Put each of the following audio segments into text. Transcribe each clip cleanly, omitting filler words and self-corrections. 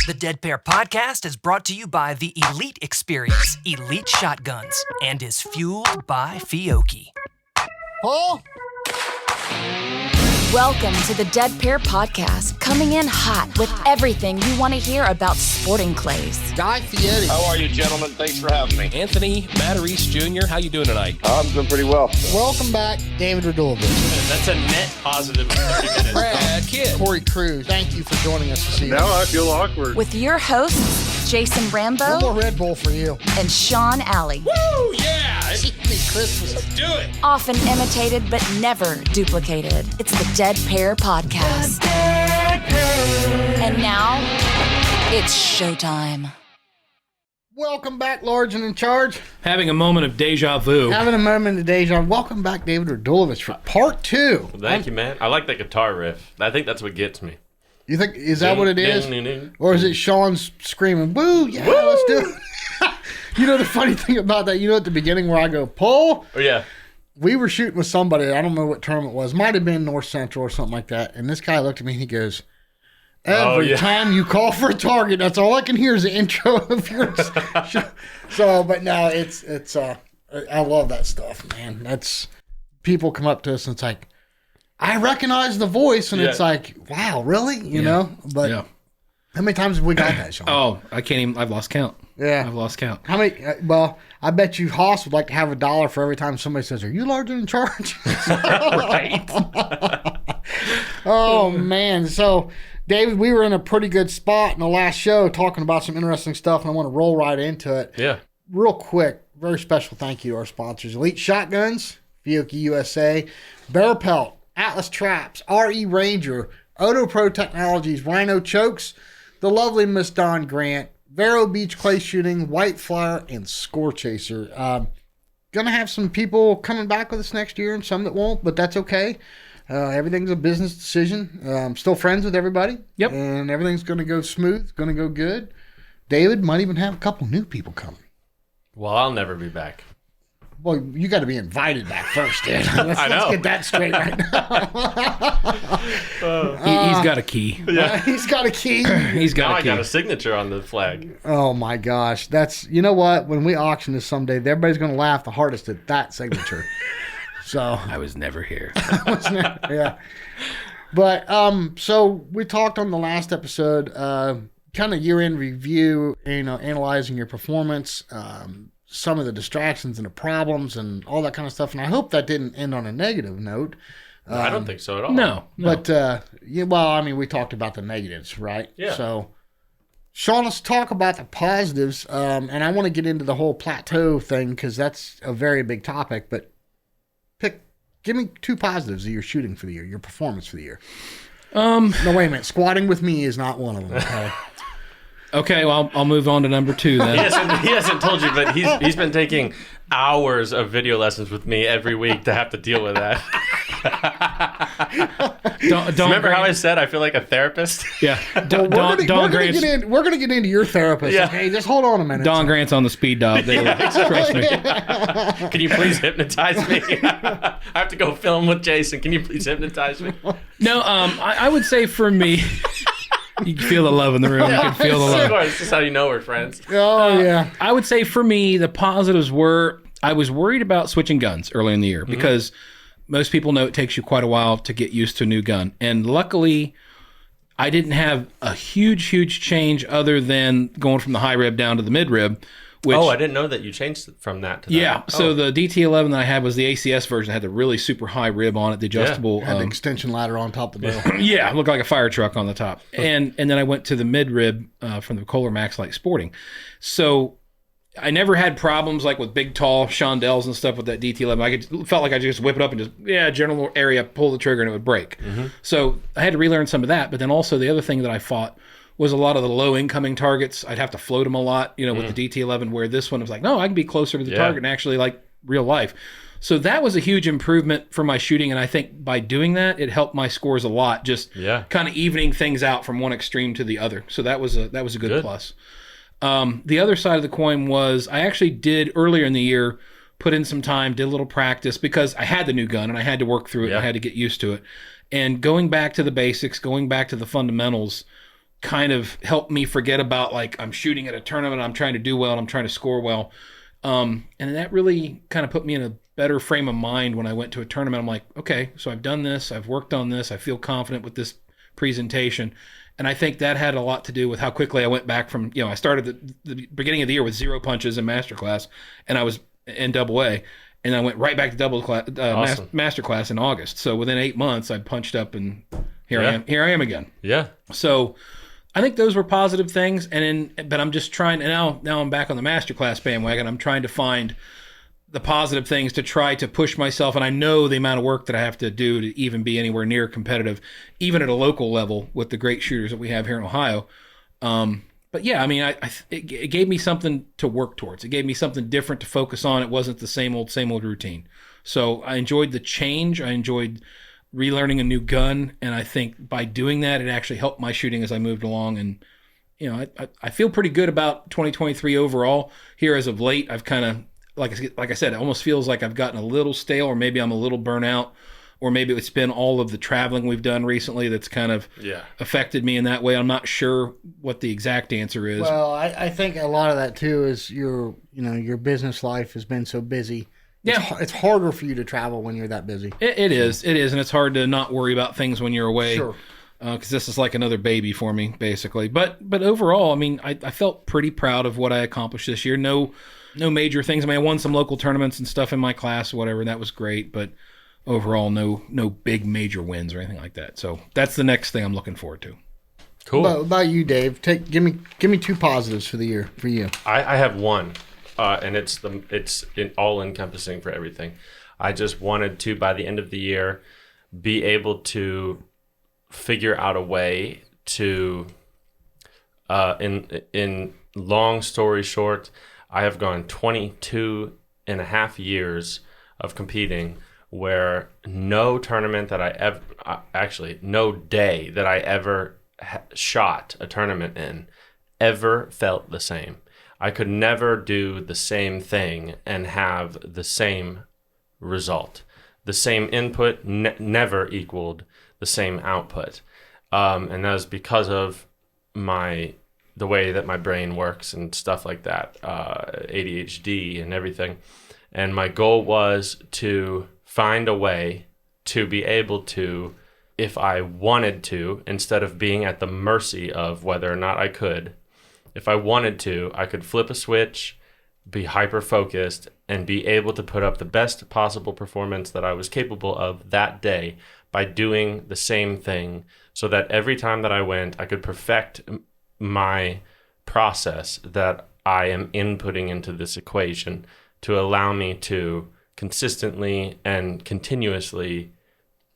The Dead Pair podcast is brought to you by the Elite Experience, Elite Shotguns, and is fueled by Fiocchi. Paul? Welcome to the Dead Pair podcast, coming in hot with everything you want to hear about sporting clays. Guy Fieri. How are you, gentlemen? Thanks for having me. Anthony Matarese Jr., how you doing tonight? I'm doing pretty well. Welcome back, David Radulovich. That's a net positive 30 minutes. Brad Kid. Corey Cruz. Thank you for joining us this evening. Now I feel awkward. With your hosts, Jason One Rambo more Red Bull for you. and Sean Alley. Woo, yeah! Christmas. Do it! Often imitated but never duplicated. It's the Dead Pair podcast. And now, it's showtime. Welcome back, Large and in Charge. Having a moment of deja vu. Having a moment of deja. Welcome back, David Radulovich, for part 2. Well, thank you, man. I like that guitar riff. I think that's what gets me. You think, is that what it is? Ding, ding, ding. Or is it Sean's screaming, woo, yeah, let's do it. You know the funny thing about that, at the beginning where I go, Paul, Oh, yeah. we were shooting with somebody, I don't know what term it was, might have been North Central or something like that, and this guy looked at me and he goes, every time you call for a target, that's all I can hear is the intro of yours. So, but no, it's I love that stuff, man. That's, people come up to us and it's like, I recognize the voice, and it's like, wow, really? You know? But how many times have we got that, Sean? Oh, I can't even, I've lost count. Yeah. I've lost count. How many? Well, I bet you Haas would like to have $1 for every time somebody says, "Are you larger in charge?" Right. Oh man! So, David, we were in a pretty good spot in the last show talking about some interesting stuff, and I want to roll right into it. Yeah. Real quick, very special thank you to our sponsors: Elite Shotguns, Fiocchi USA, Bear Pelt, Atlas Traps, RE Ranger, Odo Pro Technologies, Rhino Chokes, the lovely Miss Dawn Grant, Vero Beach Clay Shooting, White Flyer, and Score Chaser. Gonna have some people coming back with us next year and some that won't, but that's okay. Everything's a business decision. I'm still friends with everybody. Yep. And everything's gonna go smooth, gonna go good. David might even have a couple new people coming. Well, I'll never be back. Well, you got to be invited back first, dude. I know. Let's get that straight right now. He's got a key. Yeah. He's got a key. He's Now got a I key. got a signature on the flag. Oh my gosh, that's, you know what? When we auction this someday, everybody's going to laugh the hardest at that signature. So I was never here. yeah. But so we talked on the last episode, kind of year-end review, analyzing your performance, some of the distractions and the problems and all that kind of stuff. And I hope that didn't end on a negative note. I don't think so at all. No. But, we talked about the negatives, right? Yeah. So, Sean, let's talk about the positives. And I want to get into the whole plateau thing because that's a very big topic. But give me 2 positives of your shooting for the year, your performance for the year. No, wait a minute. Squatting with me is not one of them. Okay. Okay, well, I'll move on to number 2 then. He hasn't told you, but he's been taking hours of video lessons with me every week to have to deal with that. Don't Remember how I said I feel like a therapist? Yeah. We're Don going Grant's, to get into your therapist. Yeah. Okay, just hold on a minute. Don Grant's on the speed dial. Trust me. Can you please hypnotize me? I have to go film with Jason. Can you please hypnotize me? No, I would say for me, you can feel the love in the room. You can feel the Of love. course, this is how you know we're friends. Oh, yeah. I would say for me, the positives were I was worried about switching guns early in the year because most people know it takes you quite a while to get used to a new gun. And luckily, I didn't have a huge change other than going from the high rib down to the mid rib. Which, I didn't know that you changed from that to that. yeah. So the DT11 that I had was the ACS version. It had the really super high rib on it, the adjustable. Had the extension ladder on top of the barrel. Yeah, it looked like a fire truck on the top. And then I went to the mid rib from the Kolar Max Light Sporting. So I never had problems like with big, tall Shondells and stuff with that DT11. Felt like I just whip it up and just, general area, pull the trigger and it would break. So I had to relearn some of that. But then also the other thing that I fought was a lot of the low incoming targets. I'd have to float them a lot, with the DT11, where this one was like, no, I can be closer to the target and actually like real life. So that was a huge improvement for my shooting. And I think by doing that, it helped my scores a lot, just kind of evening things out from one extreme to the other. So that was a good plus. The other side of the coin was I actually did earlier in the year put in some time, did a little practice because I had the new gun and I had to work through it. I had to get used to it. And going back to the basics, going back to the fundamentals kind of helped me forget about like I'm shooting at a tournament, I'm trying to do well, and I'm trying to score well. And that really kind of put me in a better frame of mind when I went to a tournament. I'm like, okay, so I've done this, I've worked on this, I feel confident with this presentation. And I think that had a lot to do with how quickly I went back from, I started the beginning of the year with 0 punches in master class, and I was in double A, and I went right back to double class, Awesome. master class in August. So within 8 months, I punched up, and here I am again. Yeah. So I think those were positive things. But I'm just trying, and now I'm back on the masterclass bandwagon. I'm trying to find the positive things to try to push myself. And I know the amount of work that I have to do to even be anywhere near competitive, even at a local level with the great shooters that we have here in Ohio. But yeah, I mean, it gave me something to work towards. It gave me something different to focus on. It wasn't the same old routine. So I enjoyed the change. I enjoyed relearning a new gun, and I think by doing that, it actually helped my shooting as I moved along. And I feel pretty good about 2023 overall. Here as of late, I've kind of, like I said, it almost feels like I've gotten a little stale, or maybe I'm a little burnt out, or maybe it's been all of the traveling we've done recently that's kind of affected me in that way. I'm not sure what the exact answer is. Well, I think a lot of that too is your business life has been so busy. It's harder for you to travel when you're that busy. It is, and it's hard to not worry about things when you're away. Sure. Because this is like another baby for me, basically. But overall, I mean, I felt pretty proud of what I accomplished this year. No major things. I mean, I won some local tournaments and stuff in my class or whatever, and that was great. But overall, no big major wins or anything like that. So that's the next thing I'm looking forward to. Cool. About you, Dave? Give me 2 positives for the year for you. I have one, and it's all encompassing for everything. I just wanted to, by the end of the year, be able to figure out a way to, in long story short, I have gone 22 and a half years of competing where no tournament that I ever, no day that I ever shot a tournament in ever felt the same. I could never do the same thing and have the same result. The same input never equaled the same output. And that was because of the way that my brain works and stuff like that, ADHD and everything. And my goal was to find a way to be able to, if I wanted to, instead of being at the mercy of whether or not I could, if I wanted to, I could flip a switch, be hyper-focused, and be able to put up the best possible performance that I was capable of that day by doing the same thing, so that every time that I went, I could perfect my process that I am inputting into this equation to allow me to consistently and continuously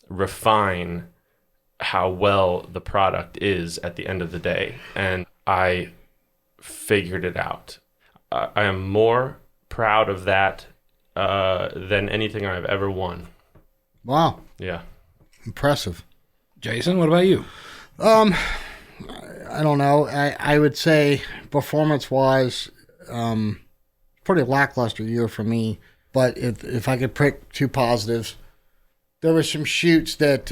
refine how well the product is at the end of the day. And I figured it out. I am more proud of that than anything I've ever won. Wow. Yeah. Impressive. Jason, what about you? I don't know. I would say performance-wise, pretty lackluster year for me. But if I could pick 2 positives, there were some shoots that,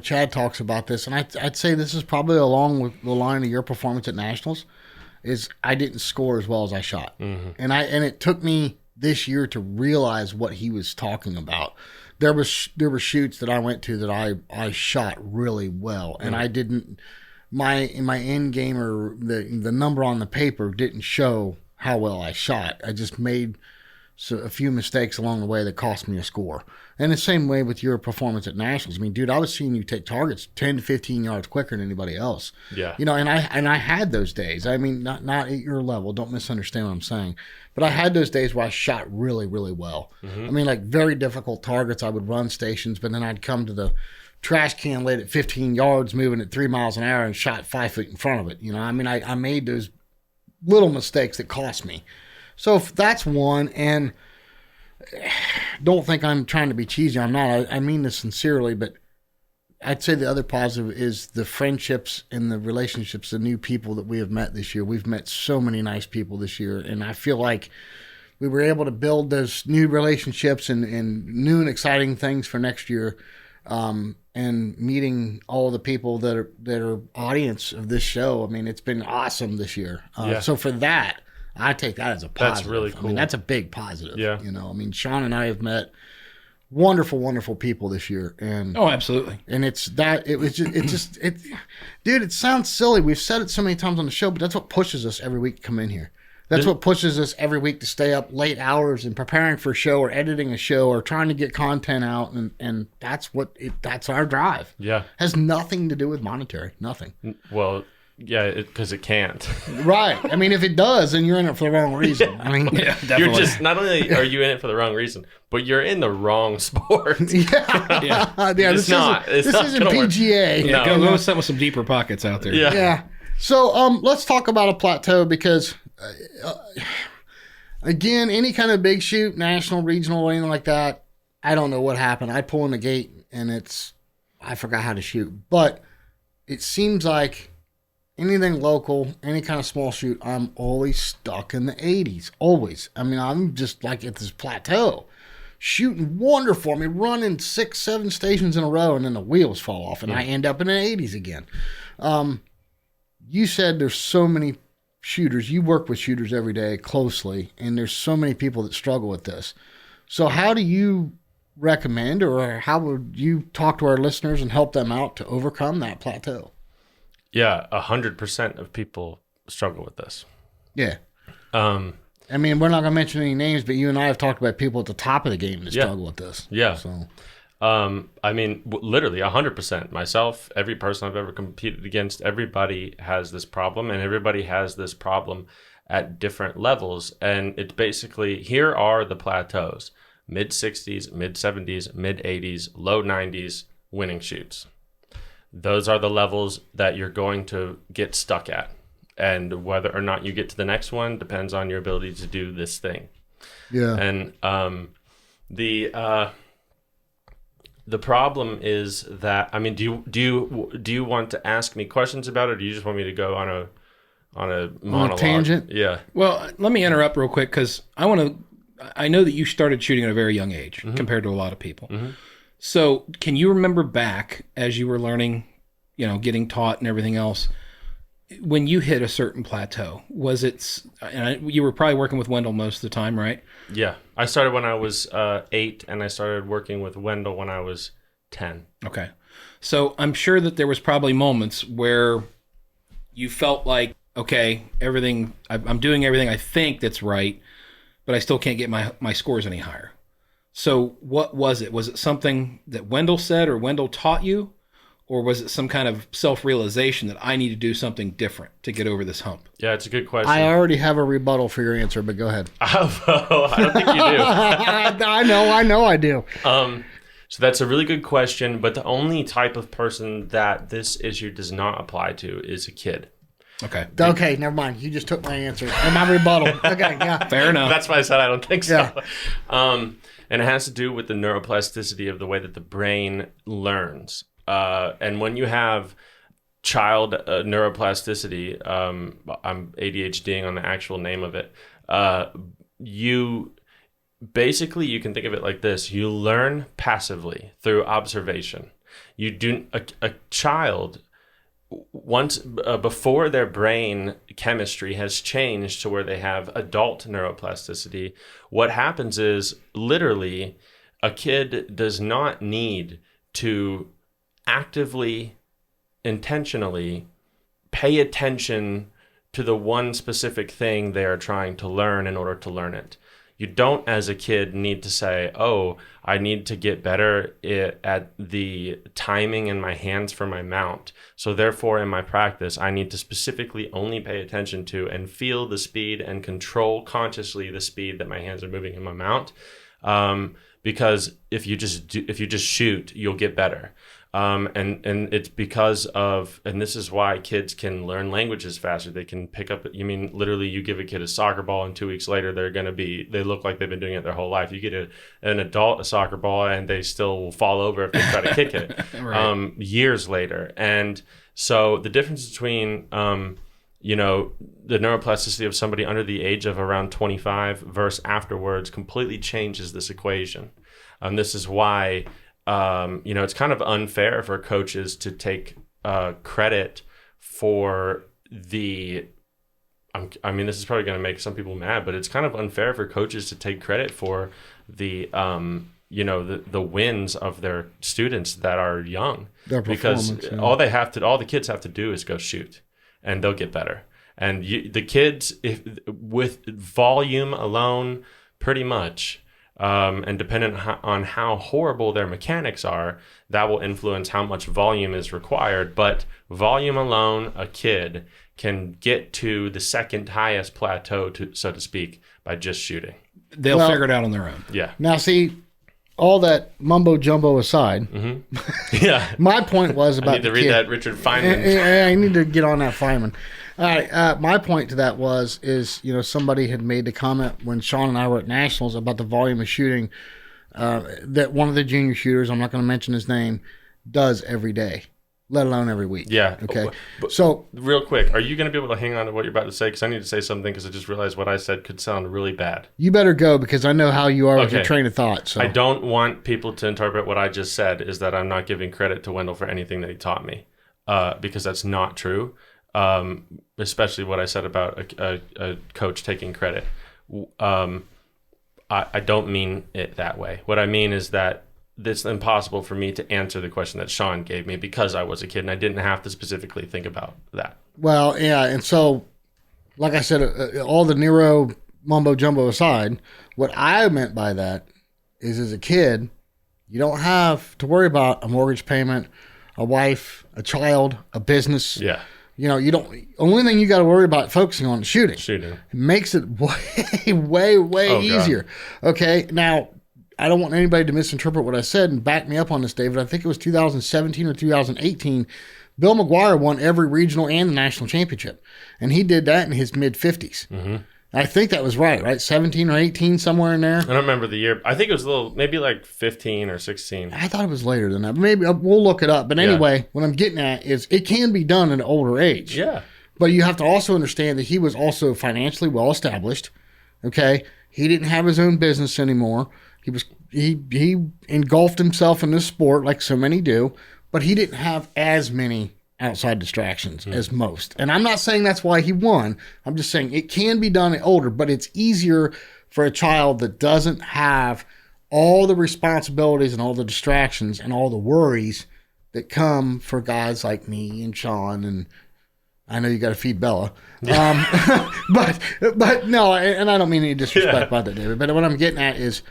Chad talks about this, and I'd say this is probably along with the line of your performance at Nationals, is I didn't score as well as I shot. Mm-hmm. And it took me this year to realize what he was talking about. There were shoots that I went to that I shot really well, and I didn't. My end game or the number on the paper didn't show how well I shot. I just made a few mistakes along the way that cost me a score. And the same way with your performance at Nationals. I mean, dude, I was seeing you take targets 10 to 15 yards quicker than anybody else. Yeah. And I had those days. I mean, not at your level. Don't misunderstand what I'm saying. But I had those days where I shot really, really well. Mm-hmm. I mean, like very difficult targets. I would run stations, but then I'd come to the trash can laid at 15 yards, moving at 3 miles an hour, and shot 5 feet in front of it. I mean, I made those little mistakes that cost me. So if that's one, and don't think I'm trying to be cheesy. I'm not. I mean this sincerely, but I'd say the other positive is the friendships and the relationships, the new people that we have met this year. We've met so many nice people this year, and I feel like we were able to build those new relationships and new and exciting things for next year and meeting all the people that are audience of this show. I mean, it's been awesome this year. So for that, I take that as a positive. That's really cool. I mean, that's a big positive. Yeah. You know, I mean, Sean and I have met wonderful, wonderful people this year. And absolutely. And dude, it sounds silly. We've said it so many times on the show, but that's what pushes us every week to come in here. That's what pushes us every week to stay up late hours and preparing for a show or editing a show or trying to get content out. And that's that's our drive. Yeah. Has nothing to do with monetary. Nothing. Well, yeah, because it can't. Right. I mean, if it does, then you're in it for the wrong reason. I mean, definitely. You're just, not only are you in it for the wrong reason, but you're in the wrong sport. yeah. This isn't PGA. Yeah, go with something with some deeper pockets out there. Yeah. So let's talk about a plateau because, again, any kind of big shoot, national, regional, anything like that, I don't know what happened. I pull in the gate and I forgot how to shoot. But it seems like anything local, any kind of small shoot, I'm always stuck in the 80s. Always. I mean, I'm just like at this plateau. Shooting wonderful. I mean, running 6-7 stations in a row and then the wheels fall off and I end up in the 80s again. You said there's so many shooters. You work with shooters every day closely, and there's so many people that struggle with this. So how do you recommend, or how would you talk to our listeners and help them out to overcome that plateau? Yeah, 100% of people struggle with this. Yeah. I mean, we're not going to mention any names, but you and I have talked about people at the top of the game that struggle with this. Yeah. So, I mean, literally 100%. Myself, every person I've ever competed against, everybody has this problem, and everybody has this problem at different levels. And it's basically, here are the plateaus: mid 60s, mid 70s, mid 80s, low 90s winning shoots. Those are the levels that you're going to get stuck at. And whether or not you get to the next one depends on your ability to do this thing. yeah. And the problem is that, I mean, do you want to ask me questions about it, or do you just want me to go on a monologue? Tangent? Yeah. Well, let me interrupt real quick because I know that you started shooting at a very young age compared to a lot of people. Mm-hmm. So can you remember back as you were learning, getting taught and everything else, when you hit a certain plateau, was it, and you were probably working with Wendell most of the time, right? Yeah. I started when I was 8, and I started working with Wendell when I was 10. Okay. So I'm sure that there was probably moments where you felt like, okay, I'm doing everything I think that's right, but I still can't get my scores any higher. So what was it? Was it something that Wendell said or Wendell taught you? Or was it some kind of self-realization that I need to do something different to get over this hump? Yeah, it's a good question. I already have a rebuttal for your answer, but go ahead. I don't think you do. I know I do. So that's a really good question, but the only type of person that this issue does not apply to is a kid. Okay. Okay, never mind. You just took my answer and my rebuttal. Okay, yeah. Fair enough. That's why I said I don't think so. Yeah. And it has to do with the neuroplasticity of the way that the brain learns. And when you have child neuroplasticity, I'm ADHDing on the actual name of it. You can think of it like this: you learn passively through observation. You do a child once before their brain chemistry has changed to where they have adult neuroplasticity. What happens is literally a kid does not need to actively, intentionally pay attention to the one specific thing they are trying to learn in order to learn it. You don't, as a kid, need to say, oh, I need to get better at the timing in my hands for my mount. So therefore, in my practice, I need to specifically only pay attention to and feel the speed and control consciously the speed that my hands are moving in my mount. Because if you just shoot, you'll get better. And it's because of, and this is why kids can learn languages faster. They can pick up, literally you give a kid a soccer ball and 2 weeks later, they look like they've been doing it their whole life. You get an adult a soccer ball and they still will fall over if they try to kick it right. Years later. And so the difference between, the neuroplasticity of somebody under the age of around 25 versus afterwards completely changes this equation. This is why it's kind of unfair for coaches to take credit for the. I mean, this is probably going to make some people mad, but it's kind of unfair for coaches to take credit for the the wins of their students that are young, because all the kids have to do is go shoot, and they'll get better. And the kids, with volume alone, pretty much, and dependent on how horrible their mechanics are, that will influence how much volume is required. But volume alone, a kid can get to the second highest plateau, so to speak, by just shooting. They'll figure it out on their own. Yeah. Now, see, all that mumbo jumbo aside, Yeah. my point was about I need to read that Richard Feynman. I need to get on that Feynman. All right. My point to that is somebody had made the comment when Sean and I were at Nationals about the volume of shooting that one of the junior shooters, I'm not going to mention his name, does every day, let alone every week. Yeah. Okay. But So real quick, are you going to be able to hang on to what you're about to say? Because I need to say something, because I just realized what I said could sound really bad. you better go, because I know how you are with your Okay. train of thought. So I don't want people to interpret what I just said is that I'm not giving credit to Wendell for anything that he taught me, because that's not true. Especially what I said about a coach taking credit. I don't mean it that way. What I mean is that it's impossible for me to answer the question that Sean gave me, because I was a kid and I didn't have to specifically think about that. Well, yeah, and so, like I said, all the Nero mumbo jumbo aside, what I meant by that is, as a kid, you don't have to worry about a mortgage payment, a wife, a child, a business. Yeah. You don't. Only thing you got to worry about focusing on is shooting. Shooting. It makes it way easier. Okay, now I don't want anybody to misinterpret what I said and back me up on this, David. I think it was 2017 or 2018. Bill McGuire won every regional and the national championship, and he did that in his mid-50s. Mm-hmm. I think that was right? 17 or 18, somewhere in there. I don't remember the year. I think it was maybe like 15 or 16. I thought it was later than that. Maybe we'll look it up. But anyway, what I'm getting at is it can be done at an older age. Yeah. But you have to also understand that he was also financially well established. Okay, he didn't have his own business anymore. He engulfed himself in this sport like so many do, but he didn't have as many outside distractions as most. And I'm not saying that's why he won. I'm just saying it can be done at older, but it's easier for a child that doesn't have all the responsibilities and all the distractions and all the worries that come for guys like me and Sean, and I know you got to feed Bella. But no, and I don't mean any disrespect about that, David, but what I'm getting at is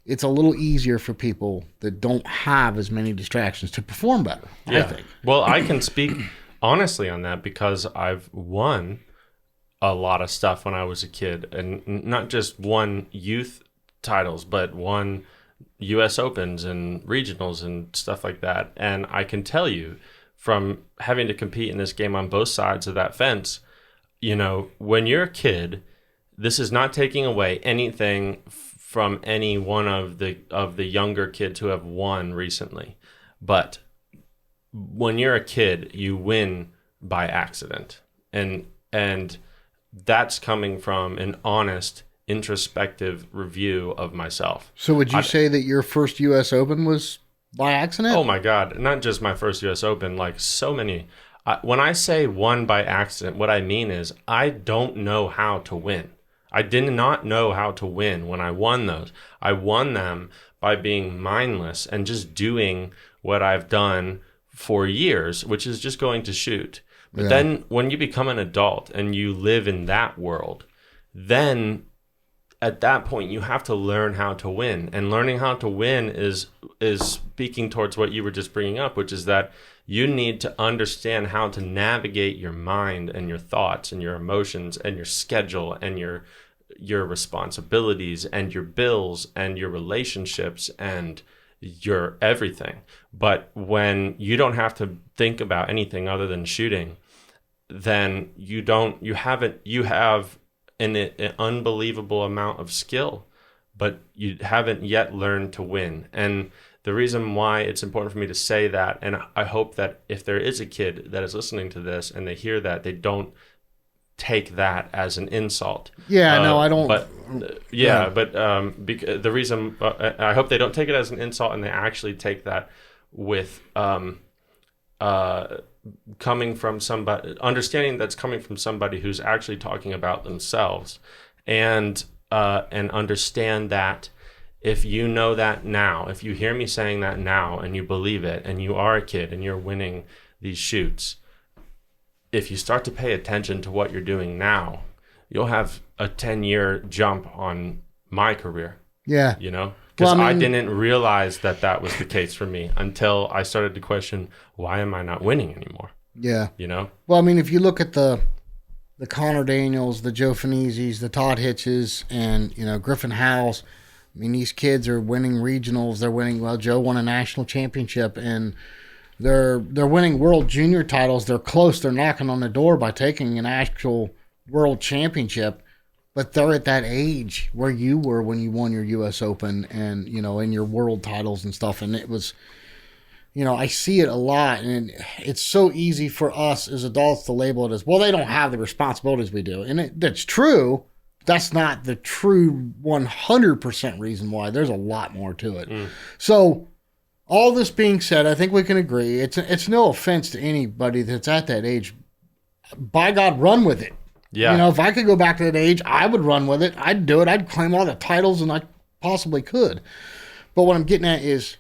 it's a little easier for people that don't have as many distractions to perform better, I think. Well, I can speak honestly on that, because I've won a lot of stuff when I was a kid, and not just won youth titles, but won US Opens and regionals and stuff like that. And I can tell you, from having to compete in this game on both sides of that fence, when you're a kid, this is not taking away anything from any one of the younger kids who have won recently. But when you're a kid, you win by accident. And that's coming from an honest, introspective review of myself. So would you say that your first U.S. Open was by accident? Oh my God. Not just my first U.S. Open, like so many. When I say won by accident, what I mean is I don't know how to win. I did not know how to win when I won those. I won them by being mindless and just doing what I've done for years, which is just going to shoot. But then when you become an adult and you live in that world, then at that point you have to learn how to win. And learning how to win is speaking towards what you were just bringing up, which is that you need to understand how to navigate your mind and your thoughts and your emotions and your schedule and your responsibilities and your bills and your relationships and your everything. But when you don't have to think about anything other than shooting, then you have an unbelievable amount of skill, but you haven't yet learned to win. And the reason why it's important for me to say that, and I hope that if there is a kid that is listening to this and they hear that, they don't take that as an insult. Yeah, no, I don't. But the reason I hope they don't take it as an insult, and they actually take that with coming from somebody, understanding that's coming from somebody who's actually talking about themselves, and understand that if you know that now, if you hear me saying that now, and you believe it, and you are a kid and you're winning these shoots, if you start to pay attention to what you're doing now, you'll have a 10-year jump on my career. Yeah. You know? Because I didn't realize that was the case for me until I started to question, why am I not winning anymore? Yeah. You know? Well, I mean, if you look at the Connor Daniels, the Joe Finizzi's, the Todd Hitches, and, Griffin Howells, I mean, these kids are winning regionals. They're winning, Joe won a national championship, and they're winning world junior titles. They're close. They're knocking on the door by taking an actual world championship. But they're at that age where you were when you won your U.S. Open and, in your world titles and stuff. And it was, I see it a lot. And it's so easy for us as adults to label it as, well, they don't have the responsibilities we do. And that's true. That's not the true 100% reason why. There's a lot more to it. So all this being said, I think we can agree. It's no offense to anybody that's at that age. By God, run with it. Yeah. If I could go back to that age, I would run with it. I'd do it. I'd claim all the titles and I possibly could. But what I'm getting at is,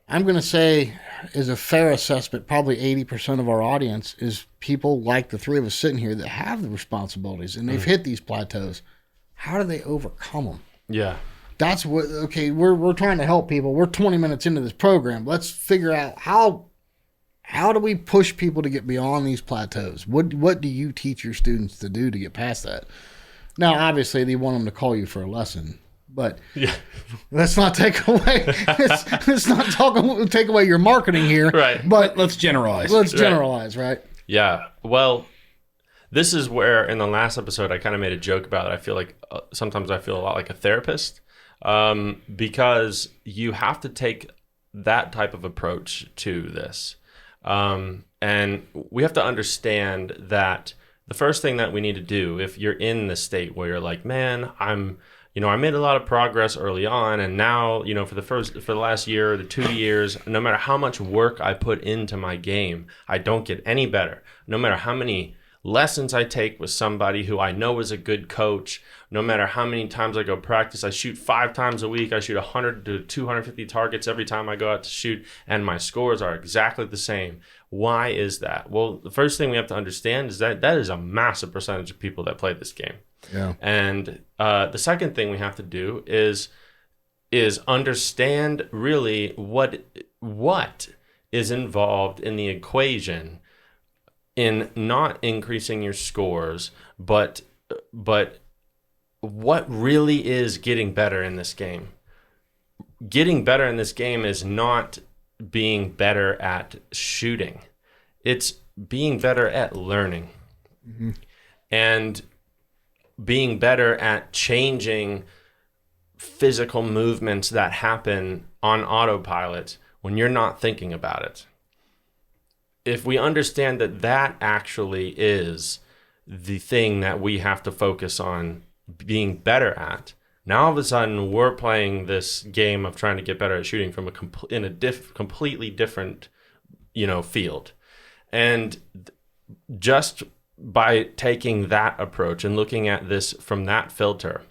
I'm going to say, is a fair assessment, probably 80% of our audience is people like the three of us sitting here that have the responsibilities and they've hit these plateaus. How do they overcome them? Yeah. That's what, okay, we're trying to help people. We're 20 minutes into this program. Let's figure out how do we push people to get beyond these plateaus? What do you teach your students to do to get past that? Now, obviously, they want them to call you for a lesson, but let's not take away. let's not take away your marketing here. Right. But let's generalize. Let's generalize, right? Yeah. Well, this is where in the last episode I kind of made a joke about it. I feel like sometimes I feel a lot like a therapist because you have to take that type of approach to this. And we have to understand that the first thing that we need to do, if you're in the state where you're like, man, I made a lot of progress early on, and now, for the last year or the 2 years, no matter how much work I put into my game, I don't get any better. No matter how many lessons I take with somebody who I know is a good coach, no matter how many times I go practice, I shoot 5 times a week, I shoot 100 to 250 targets every time I go out to shoot, and my scores are exactly the same. Why is that? Well, the first thing we have to understand is that is a massive percentage of people that play this game. Yeah. And the second thing we have to do is understand really what is involved in the equation in not increasing your scores, but what really is getting better in this game. Getting better in this game is not being better at shooting. It's being better at learning. Mm-hmm. And being better at changing physical movements that happen on autopilot when you're not thinking about it. If we understand that actually is the thing that we have to focus on being better at, now all of a sudden we're playing this game of trying to get better at shooting from completely different, field. And just by taking that approach and looking at this from that filter,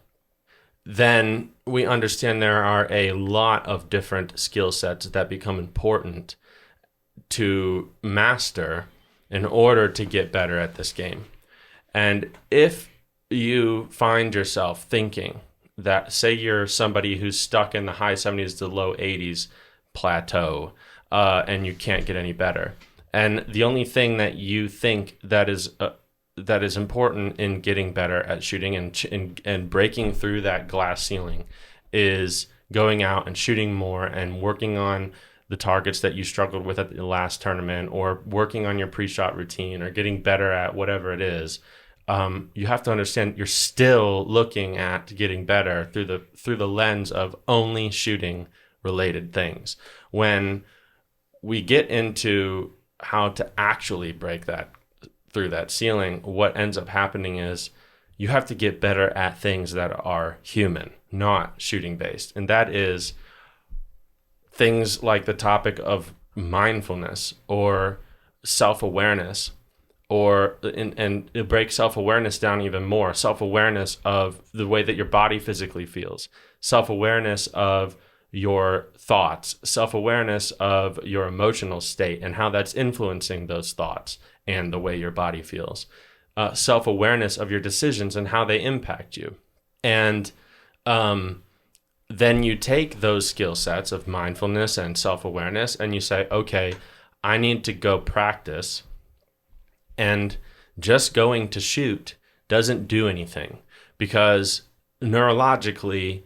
then we understand there are a lot of different skill sets that become important to master in order to get better at this game. And if you find yourself thinking that, say you're somebody who's stuck in the high 70s to low 80s plateau, and you can't get any better, and the only thing that you think that is important in getting better at shooting and breaking through that glass ceiling is going out and shooting more and working on the targets that you struggled with at the last tournament, or working on your pre-shot routine, or getting better at whatever it is, you have to understand you're still looking at getting better through the lens of only shooting related things. When we get into how to actually break that through that ceiling, what ends up happening is you have to get better at things that are human, not shooting based. And that is things like the topic of mindfulness or self-awareness, and break self-awareness down even more. Self-awareness of the way that your body physically feels, self-awareness of your thoughts, self-awareness of your emotional state and how that's influencing those thoughts and the way your body feels, self-awareness of your decisions and how they impact you. And then you take those skill sets of mindfulness and self-awareness and you say, okay, I need to go practice. And just going to shoot doesn't do anything, because neurologically,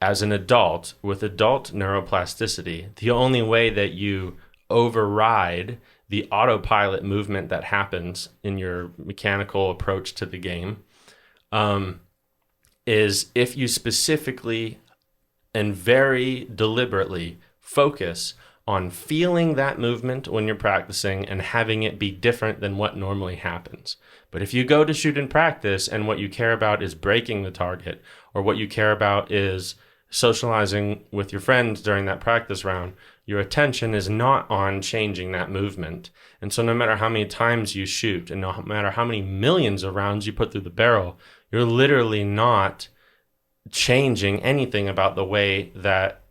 as an adult with adult neuroplasticity, the only way that you override the autopilot movement that happens in your mechanical approach to the game is if you specifically and very deliberately focus on feeling that movement when you're practicing and having it be different than what normally happens. But if you go to shoot in practice and what you care about is breaking the target, or what you care about is socializing with your friends during that practice round, your attention is not on changing that movement. And so no matter how many times you shoot and no matter how many millions of rounds you put through the barrel, you're literally not changing anything about the way that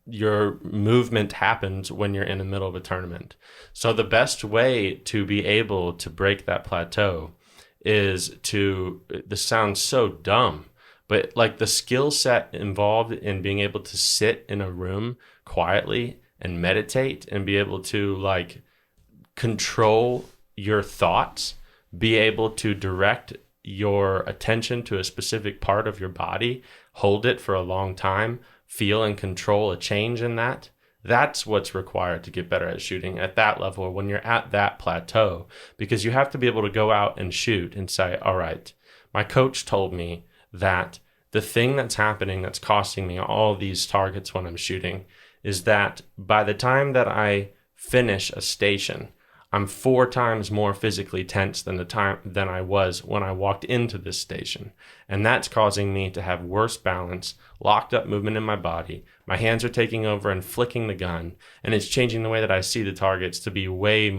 your movement happens when you're in the middle of a tournament. So the best way to be able to break that plateau is this sounds so dumb, but like the skill set involved in being able to sit in a room quietly and meditate and be able to like control your thoughts, be able to direct your attention to a specific part of your body, hold it for a long time, feel and control a change in that. That's what's required to get better at shooting at that level when you're at that plateau, because you have to be able to go out and shoot and say, all right, my coach told me that the thing that's happening that's costing me all these targets when I'm shooting is that by the time that I finish a station, I'm 4 times more physically tense than I was when I walked into this station. And that's causing me to have worse balance, locked up movement in my body. My hands are taking over and flicking the gun. And it's changing the way that I see the targets to be way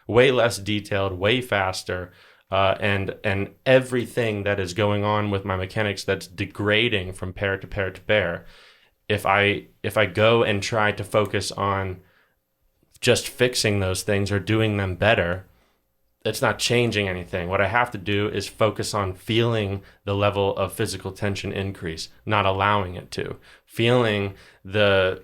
less detailed, way faster. And everything that is going on with my mechanics that's degrading from pair to pair to pair. If I go and try to focus on just fixing those things or doing them better, it's not changing anything. What I have to do is focus on feeling the level of physical tension increase, not allowing it to. Feeling the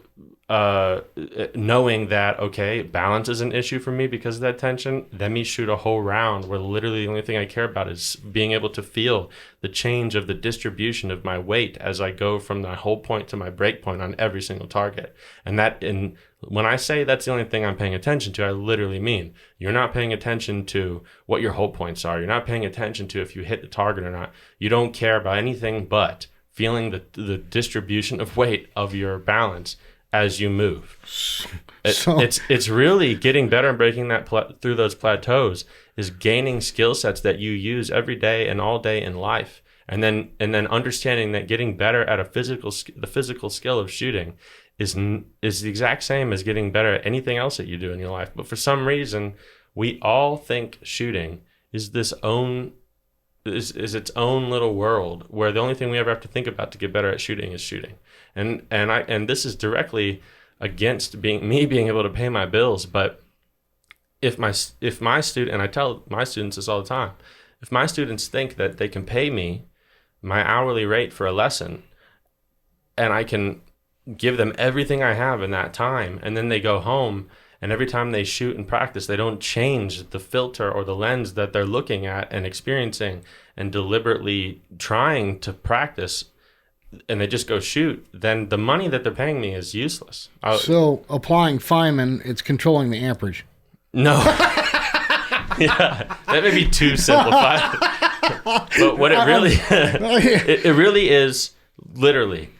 knowing that, okay, balance is an issue for me because of that tension. Let me shoot a whole round where literally the only thing I care about is being able to feel the change of the distribution of my weight as I go from my hold point to my break point on every single target. And when I say that's the only thing I'm paying attention to, I literally mean you're not paying attention to what your hold points are. You're not paying attention to if you hit the target or not. You don't care about anything but feeling the distribution of weight of your balance as you move. It's really getting better and breaking that through those plateaus is gaining skill sets that you use every day and all day in life. And then understanding that getting better at the physical skill of shooting is the exact same as getting better at anything else that you do in your life. But for some reason, we all think shooting is its own little world where the only thing we ever have to think about to get better at shooting is shooting. And this is directly against me being able to pay my bills. But if my student, and I tell my students this all the time, if my students think that they can pay me my hourly rate for a lesson and I can give them everything I have in that time, and then they go home and every time they shoot and practice, they don't change the filter or the lens that they're looking at and experiencing and deliberately trying to practice, and they just go shoot, then the money that they're paying me is useless. So applying Feynman, it's controlling the amperage. No. Yeah, that may be too simplified. But what it really, it really is literally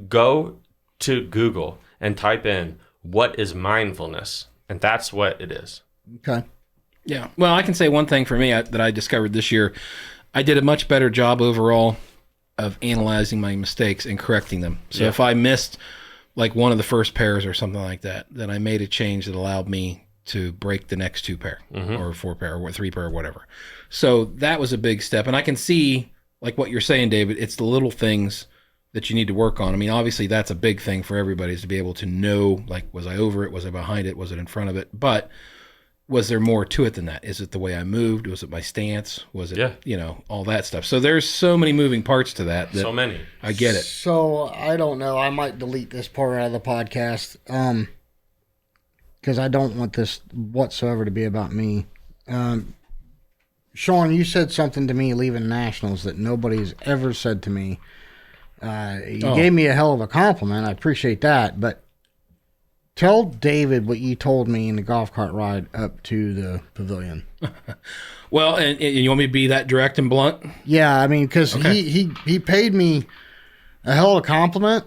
go to Google and type in what is mindfulness, and that's what it is. Okay. Yeah. Well, I can say one thing for me that I discovered this year. I did a much better job overall of analyzing my mistakes and correcting them. So if I missed like one of the first pairs or something like that, then I made a change that allowed me to break the next 2 pair or 4 pair or 3 pair or whatever. So that was a big step. And I can see, like what you're saying, David, it's the little things that you need to work on. I mean, obviously that's a big thing for everybody, is to be able to know, like, was I over it? Was I behind it? Was it in front of it? But was there more to it than that? Is it the way I moved? Was it my stance? Was it, all that stuff? So there's so many moving parts to that. So many. I get it. So I don't know. I might delete this part out of the podcast because I don't want this whatsoever to be about me. Sean, you said something to me leaving Nationals that nobody's ever said to me. You gave me a hell of a compliment. I appreciate that. But tell David what you told me in the golf cart ride up to the pavilion. Well, and you want me to be that direct and blunt? Yeah, I mean, because he paid me a hell of a compliment.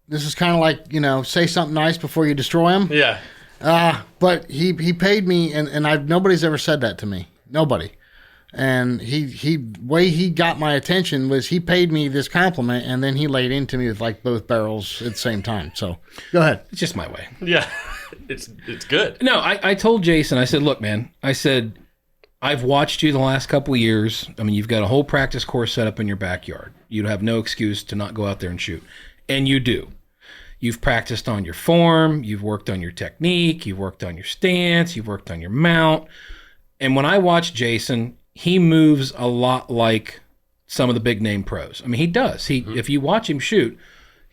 This is kind of like, say something nice before you destroy him. Yeah. But he paid me, and nobody's ever said that to me. Nobody. And way he got my attention was he paid me this compliment, and then he laid into me with like both barrels at the same time. So go ahead. It's just my way. Yeah. It's good. No, I told Jason, I said, look, man, I said, I've watched you the last couple of years. I mean, you've got a whole practice course set up in your backyard. You'd have no excuse to not go out there and shoot. And you do. You've practiced on your form. You've worked on your technique. You've worked on your stance. You've worked on your mount. And when I watch Jason, he moves a lot like some of the big name pros. I mean, he does. If you watch him shoot,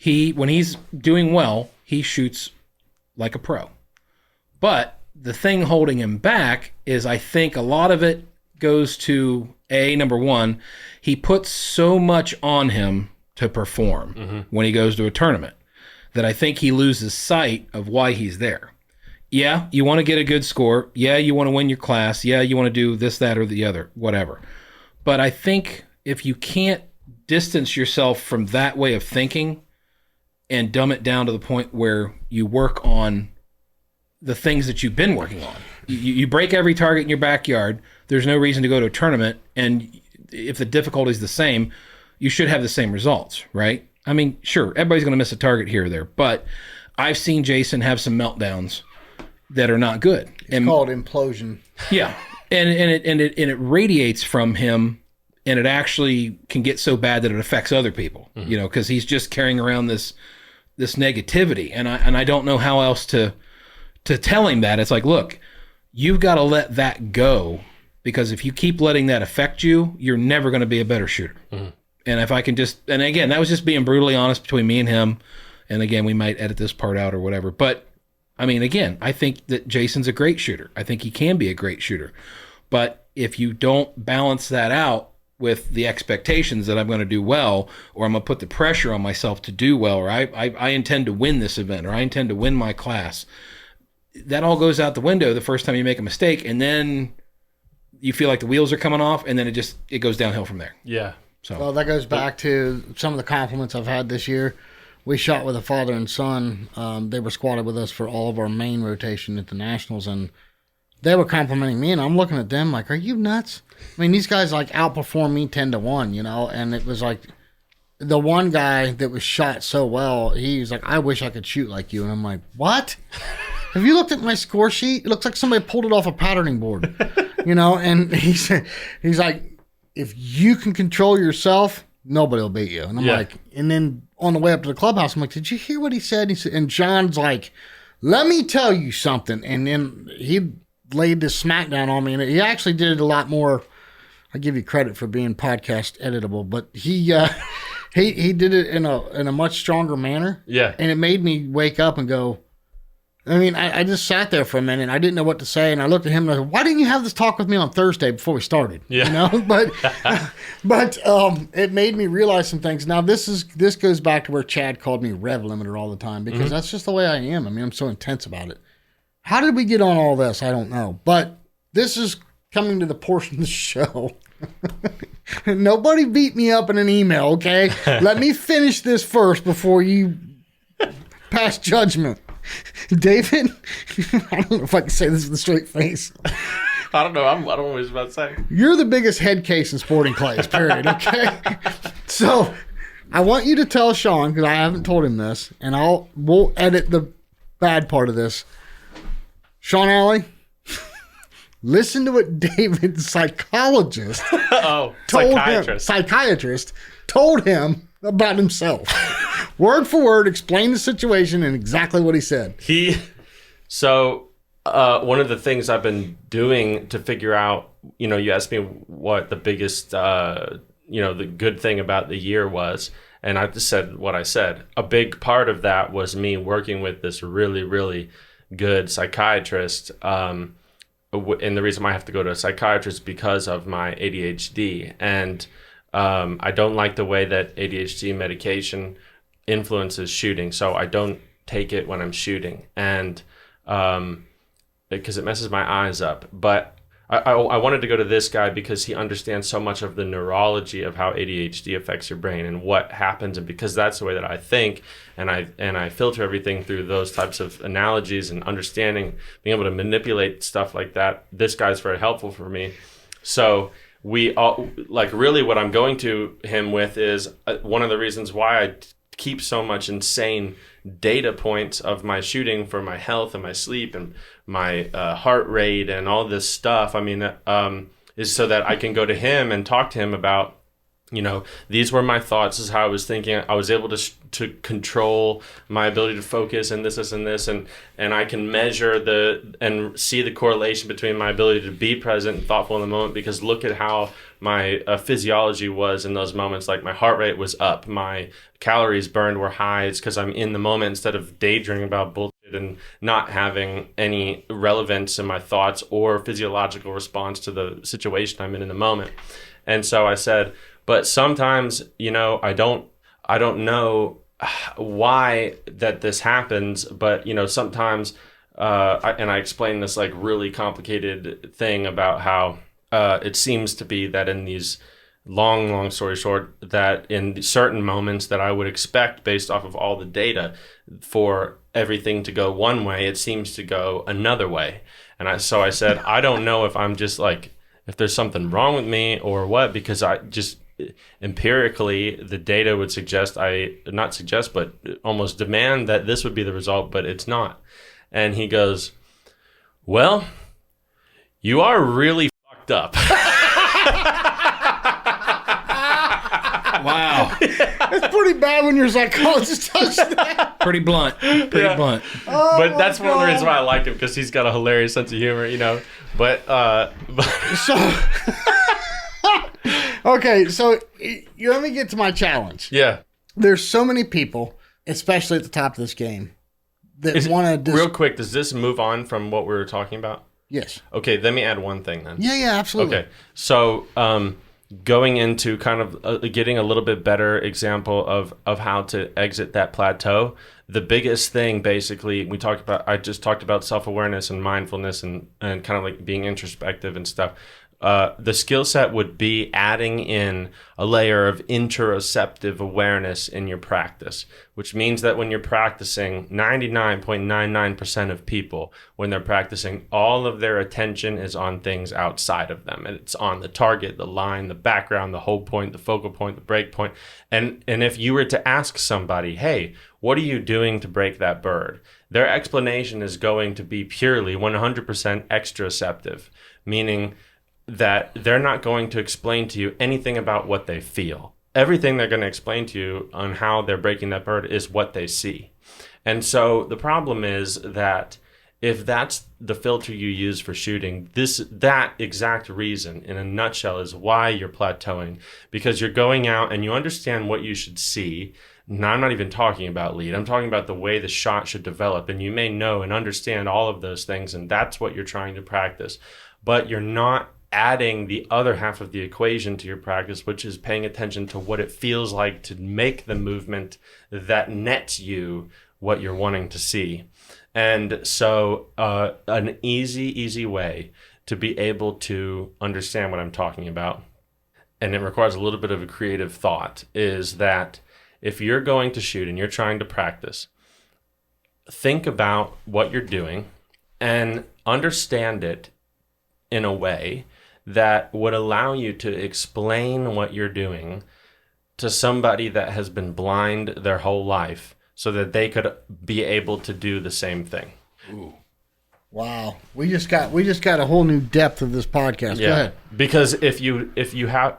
when he's doing well, he shoots like a pro. But the thing holding him back is, I think a lot of it goes to number one, he puts so much on him to perform when he goes to a tournament that I think he loses sight of why he's there. Yeah, you want to get a good score. Yeah, you want to win your class. Yeah, you want to do this, that, or the other, whatever. But I think if you can't distance yourself from that way of thinking and dumb it down to the point where you work on the things that you've been working on. You break every target in your backyard. There's no reason to go to a tournament. And if the difficulty is the same, you should have the same results, right? I mean, sure, everybody's going to miss a target here or there. But I've seen Jason have some meltdowns that are not good. It's called implosion. Yeah, and it radiates from him, and it actually can get so bad that it affects other people. Because he's just carrying around this negativity, and I don't know how else to tell him that. It's like, look, you've got to let that go, because if you keep letting that affect you, you're never going to be a better shooter. And if I can and again, that was just being brutally honest between me and him. And again, we might edit this part out or whatever, but I mean, again, I think that Jason's a great shooter. I think he can be a great shooter. But if you don't balance that out with the expectations that I'm going to do well, or I'm going to put the pressure on myself to do well, or I intend to win this event, or I intend to win my class, that all goes out the window the first time you make a mistake, and then you feel like the wheels are coming off, and then it goes downhill from there. Yeah. So well, that goes back to some of the compliments I've had this year. We shot with a father and son. They were squatted with us for all of our main rotation at the Nationals, and they were complimenting me, and I'm looking at them like, are you nuts? I mean, these guys like outperform me 10-1, and it was like the one guy that was shot so well, he was like, I wish I could shoot like you. And I'm like, what? Have you looked at my score sheet? It looks like somebody pulled it off a patterning board, and he's like, if you can control yourself, nobody will beat you. And I'm like, and then on the way up to the clubhouse, I'm like, did you hear what he said? And John's like, let me tell you something. And then he laid this smackdown on me, and he actually did it a lot more. I give you credit for being podcast editable, but he did it in a much stronger manner. Yeah. And it made me wake up and go, I mean, I just sat there for a minute. I didn't know what to say, and I looked at him and I said, why didn't you have this talk with me on Thursday before we started? Yeah. But it made me realize some things. Now, this goes back to where Chad called me rev limiter all the time, because that's just the way I am. I mean, I'm so intense about it. How did we get on all this? I don't know. But this is coming to the portion of the show. Nobody beat me up in an email, okay? Let me finish this first before you pass judgment. David, I don't know if I can say this with a straight face. I don't know. I don't know what I was about to say. You're the biggest head case in sporting clays, period, okay? So I want you to tell Sean, because I haven't told him this, and we'll edit the bad part of this. Sean Alley, listen to what David's psychiatrist told him about himself. Word for word, explain the situation and exactly what he said. One of the things I've been doing to figure out, you asked me what the biggest, the good thing about the year was, and I just said what I said. A big part of that was me working with this really, really good psychiatrist. And the reason why I have to go to a psychiatrist is because of my ADHD. And I don't like the way that ADHD medication influences shooting, so I don't take it when I'm shooting. And because it messes my eyes up. But I wanted to go to this guy because he understands so much of the neurology of how ADHD affects your brain and what happens, and because that's the way that I think, and I filter everything through those types of analogies and understanding, being able to manipulate stuff like that. This guy's very helpful for me. So we all, really what I'm going to him with is one of the reasons why I keep so much insane data points of my shooting for my health and my sleep and my heart rate and all this stuff. I mean, is so that I can go to him and talk to him about, these were my thoughts. This is how I was thinking. I was able to control my ability to focus and this and this, and I can measure and see the correlation between my ability to be present and thoughtful in the moment, because look at how my physiology was in those moments. Like my heart rate was up, my calories burned were high. It's because I'm in the moment instead of daydreaming about bullshit and not having any relevance in my thoughts or physiological response to the situation I'm in the moment. And so I said, but sometimes, I don't know why that this happens, but, sometimes, I explained this really complicated thing about how it seems to be that in these long story short, that in certain moments that I would expect based off of all the data for everything to go one way, it seems to go another way. And so I said, I don't know if I'm just if there's something wrong with me or what, because I just empirically the data would suggest but almost demand that this would be the result, but it's not. And he goes, well, you are really fucked up. Wow. It's pretty bad when your psychologist tells you that. Pretty blunt. Blunt. Oh, but that's one of the reasons why I like him, because he's got a hilarious sense of humor, But okay, so you let me get to my challenge. Yeah. There's so many people, especially at the top of this game, that want to... Real quick, does this move on from what we were talking about? Yes. Okay, let me add one thing then. Yeah, absolutely. Okay, so going into kind of getting a little bit better example of how to exit that plateau, the biggest thing basically I just talked about self-awareness and mindfulness and kind of being introspective and stuff. The skill set would be adding in a layer of interoceptive awareness in your practice, which means that when you're practicing, 99.99% of people, when they're practicing, all of their attention is on things outside of them. And it's on the target, the line, the background, the hold point, the focal point, the break point. And if you were to ask somebody, hey, what are you doing to break that bird? Their explanation is going to be purely 100% exteroceptive, meaning that they're not going to explain to you anything about what they feel. Everything they're going to explain to you on how they're breaking that bird is what they see. And so the problem is that if that's the filter you use for shooting, that exact reason in a nutshell is why you're plateauing, because you're going out and you understand what you should see. Now, I'm not even talking about lead. I'm talking about the way the shot should develop. And you may know and understand all of those things, and that's what you're trying to practice. But you're not adding the other half of the equation to your practice, which is paying attention to what it feels like to make the movement that nets you what you're wanting to see. And so an easy way to be able to understand what I'm talking about, and it requires a little bit of a creative thought, is that if you're going to shoot and you're trying to practice, think about what you're doing and understand it in a way that would allow you to explain what you're doing to somebody that has been blind their whole life so that they could be able to do the same thing. Ooh. Wow, we just got a whole new depth of this podcast. Go ahead. Because if you have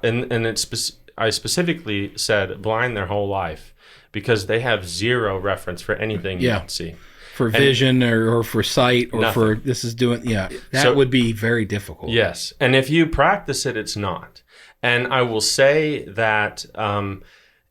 I specifically said blind their whole life because they have zero reference for anything you can see. For vision or for sight or nothing. for this is doing that would be very difficult. Yes, and if you practice it, it's not. And I will say that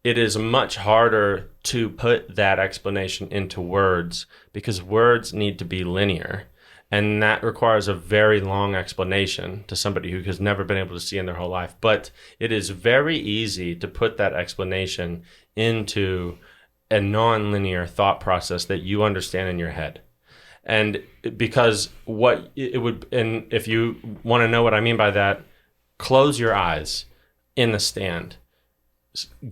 it is much harder to put that explanation into words because words need to be linear. And that requires a very long explanation to somebody who has never been able to see in their whole life. But it is very easy to put that explanation into a non-linear thought process that you understand in your head. And because what it would, and if you want to know what I mean by that, close your eyes in the stand,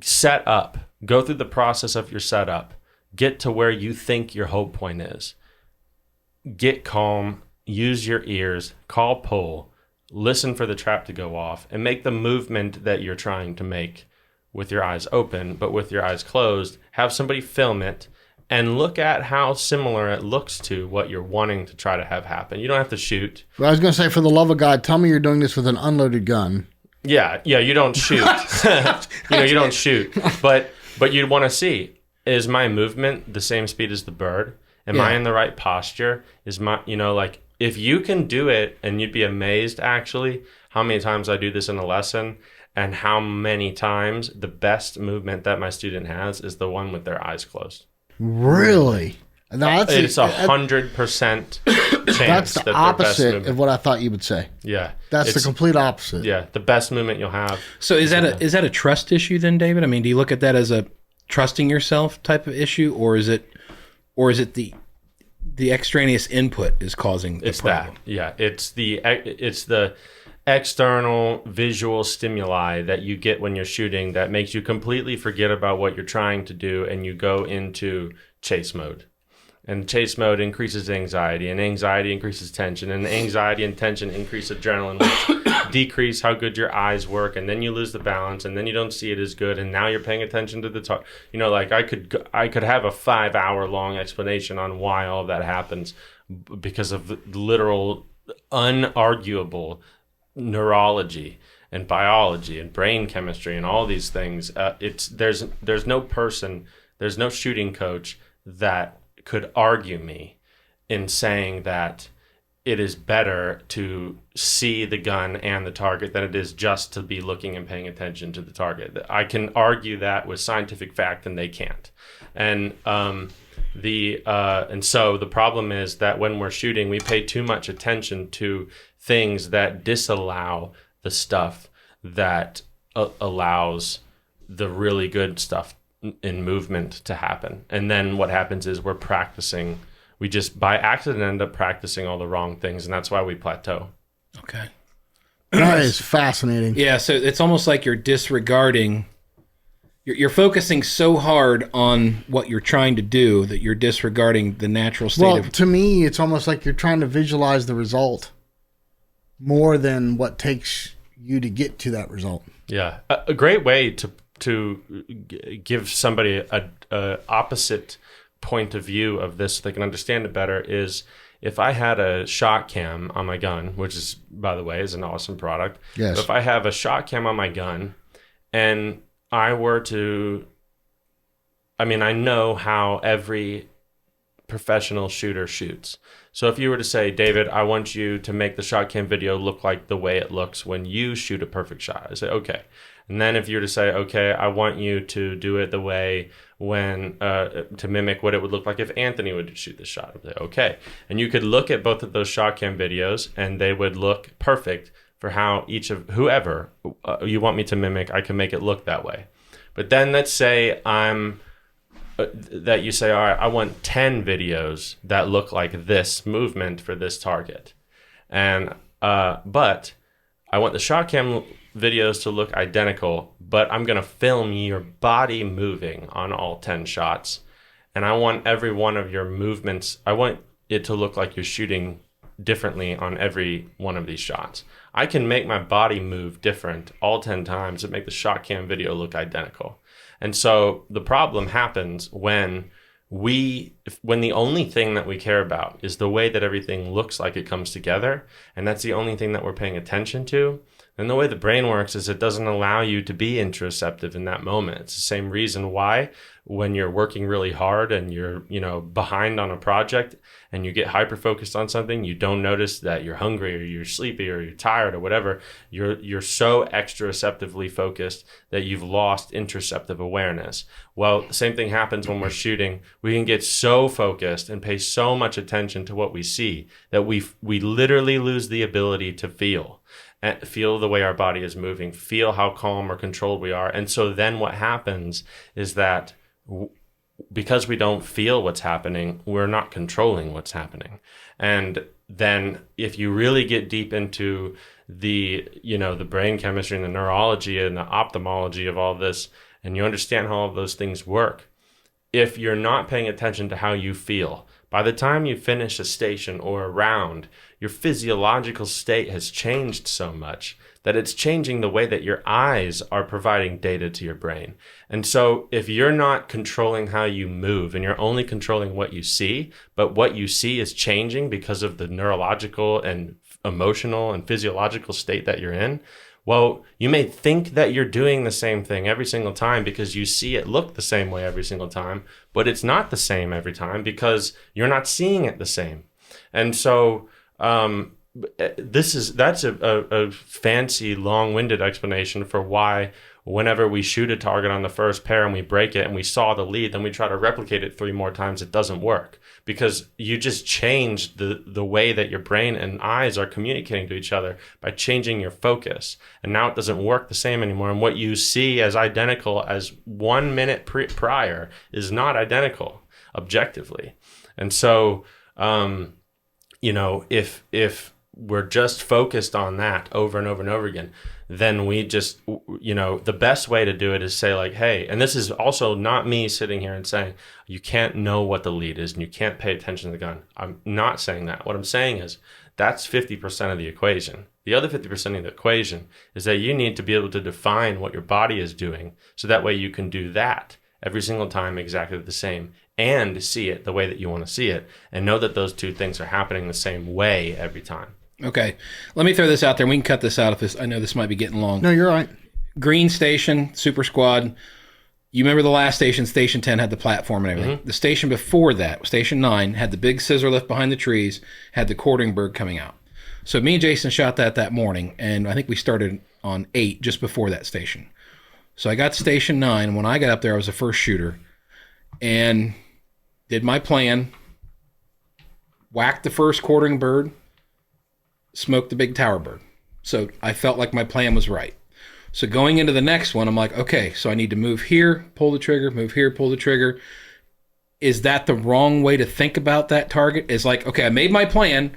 set up, go through the process of your setup, get to where you think your hold point is. Get calm, use your ears, call pull, listen for the trap to go off, and make the movement that you're trying to make with your eyes open, but with your eyes closed. Have somebody film it and look at how similar it looks to what you're wanting to try to have happen. You don't have to shoot. Well, I was going to say, for the love of God, tell me you're doing this with an unloaded gun. Yeah, you don't shoot. You don't shoot. But you'd want to see, is my movement the same speed as the bird? Am I in the right posture? Is my, if you can do it, and you'd be amazed actually how many times I do this in a lesson and how many times the best movement that my student has is the one with their eyes closed. Really? No, it's 100% chance. That's the that opposite of what I thought you would say. Yeah. That's the complete opposite. Yeah, the best movement you'll have. So is that a trust issue then, David? I mean, do you look at that as a trusting yourself type of issue, or is it the extraneous input is causing the problem? It's the external visual stimuli that you get when you're shooting that makes you completely forget about what you're trying to do, and you go into chase mode. And chase mode increases anxiety, and anxiety increases tension, and anxiety and tension increase adrenaline, which decrease how good your eyes work, and then you lose the balance, and then you don't see it as good, and now you're paying attention to the talk. I could have a 5-hour long explanation on why all of that happens because of the literal, unarguable neurology and biology and brain chemistry and all these things. There's no shooting coach that could argue me in saying that it is better to see the gun and the target than it is just to be looking and paying attention to the target. I can argue that with scientific fact, and they can't. And so the problem is that when we're shooting, we pay too much attention to things that disallow the stuff that allows the really good stuff in movement to happen. And then what happens is we just by accident end up practicing all the wrong things, and that's why we plateau. Okay. That is fascinating. Yeah, so it's almost like you're disregarding, you're focusing so hard on what you're trying to do that you're disregarding the natural state of... To me, it's almost like you're trying to visualize the result more than what takes you to get to that result. Yeah. A great way to give somebody a opposite point of view of this so they can understand it better is if I had a shot cam on my gun, which is, by the way, is an awesome product. Yes. But if I have a shot cam on my gun and I were to, I know how every professional shooter shoots. So if you were to say, David, I want you to make the shot cam video look like the way it looks when you shoot a perfect shot. I say, okay. And then if you were to say, okay, I want you to do it the way when, to mimic what it would look like if Anthony would shoot the shot. I'd say, okay. And you could look at both of those shot cam videos and they would look perfect for how each of whoever you want me to mimic, I can make it look that way. But then let's say that you say, all right, I want 10 videos that look like this movement for this target. And, but I want the shot cam videos to look identical, but I'm going to film your body moving on all 10 shots. And I want every one of your movements, I want it to look like you're shooting differently on every one of these shots. I can make my body move different all 10 times and make the shot cam video look identical. And so the problem happens when the only thing that we care about is the way that everything looks like it comes together, and that's the only thing that we're paying attention to. And the way the brain works is it doesn't allow you to be interoceptive in that moment. It's the same reason why when you're working really hard and you're, behind on a project and you get hyper focused on something, you don't notice that you're hungry or you're sleepy or you're tired or whatever. You're so exteroceptively focused that you've lost interoceptive awareness. Well, the same thing happens when we're shooting. We can get so focused and pay so much attention to what we see that we literally lose the ability to feel the way our body is moving, feel how calm or controlled we are. And so then what happens is that because we don't feel what's happening, we're not controlling what's happening. And then if you really get deep into the brain chemistry and the neurology and the ophthalmology of all this, and you understand how all of those things work, if you're not paying attention to how you feel, by the time you finish a station or a round, your physiological state has changed so much that it's changing the way that your eyes are providing data to your brain. And so if you're not controlling how you move and you're only controlling what you see, but what you see is changing because of the neurological and emotional and physiological state that you're in, well, you may think that you're doing the same thing every single time because you see it look the same way every single time, but it's not the same every time because you're not seeing it the same. And so that's a fancy, long-winded explanation for why whenever we shoot a target on the first pair and we break it and we saw the lead, then we try to replicate it 3 more times, it doesn't work because you just changed the way that your brain and eyes are communicating to each other by changing your focus. And now it doesn't work the same anymore. And what you see as identical as 1 minute prior is not identical objectively. And so, if we're just focused on that over and over and over again, then we just, the best way to do it is say like, hey, and this is also not me sitting here and saying you can't know what the lead is and you can't pay attention to the gun. I'm not saying that. What I'm saying is that's 50% of the equation. The other 50% of the equation is that you need to be able to define what your body is doing so that way you can do that every single time exactly the same and see it the way that you want to see it and know that those two things are happening the same way every time. Okay, let me throw this out there. We can cut this out if this. I know this might be getting long. No, you're right. Green Station, Super Squad. You remember the last station, Station 10, had the platform and everything. Mm-hmm. The station before that, Station 9, had the big scissor lift behind the trees, had the quartering bird coming out. So me and Jason shot that morning, and I think we started on 8 just before that station. So I got to Station 9. When I got up there, I was the first shooter, and did my plan, whacked the first quartering bird, smoked the big tower bird. So I felt like my plan was right. So going into the next one, I'm like, okay, so I need to move here, pull the trigger, move here, pull the trigger. Is that the wrong way to think about that target? Is like, okay, I made my plan.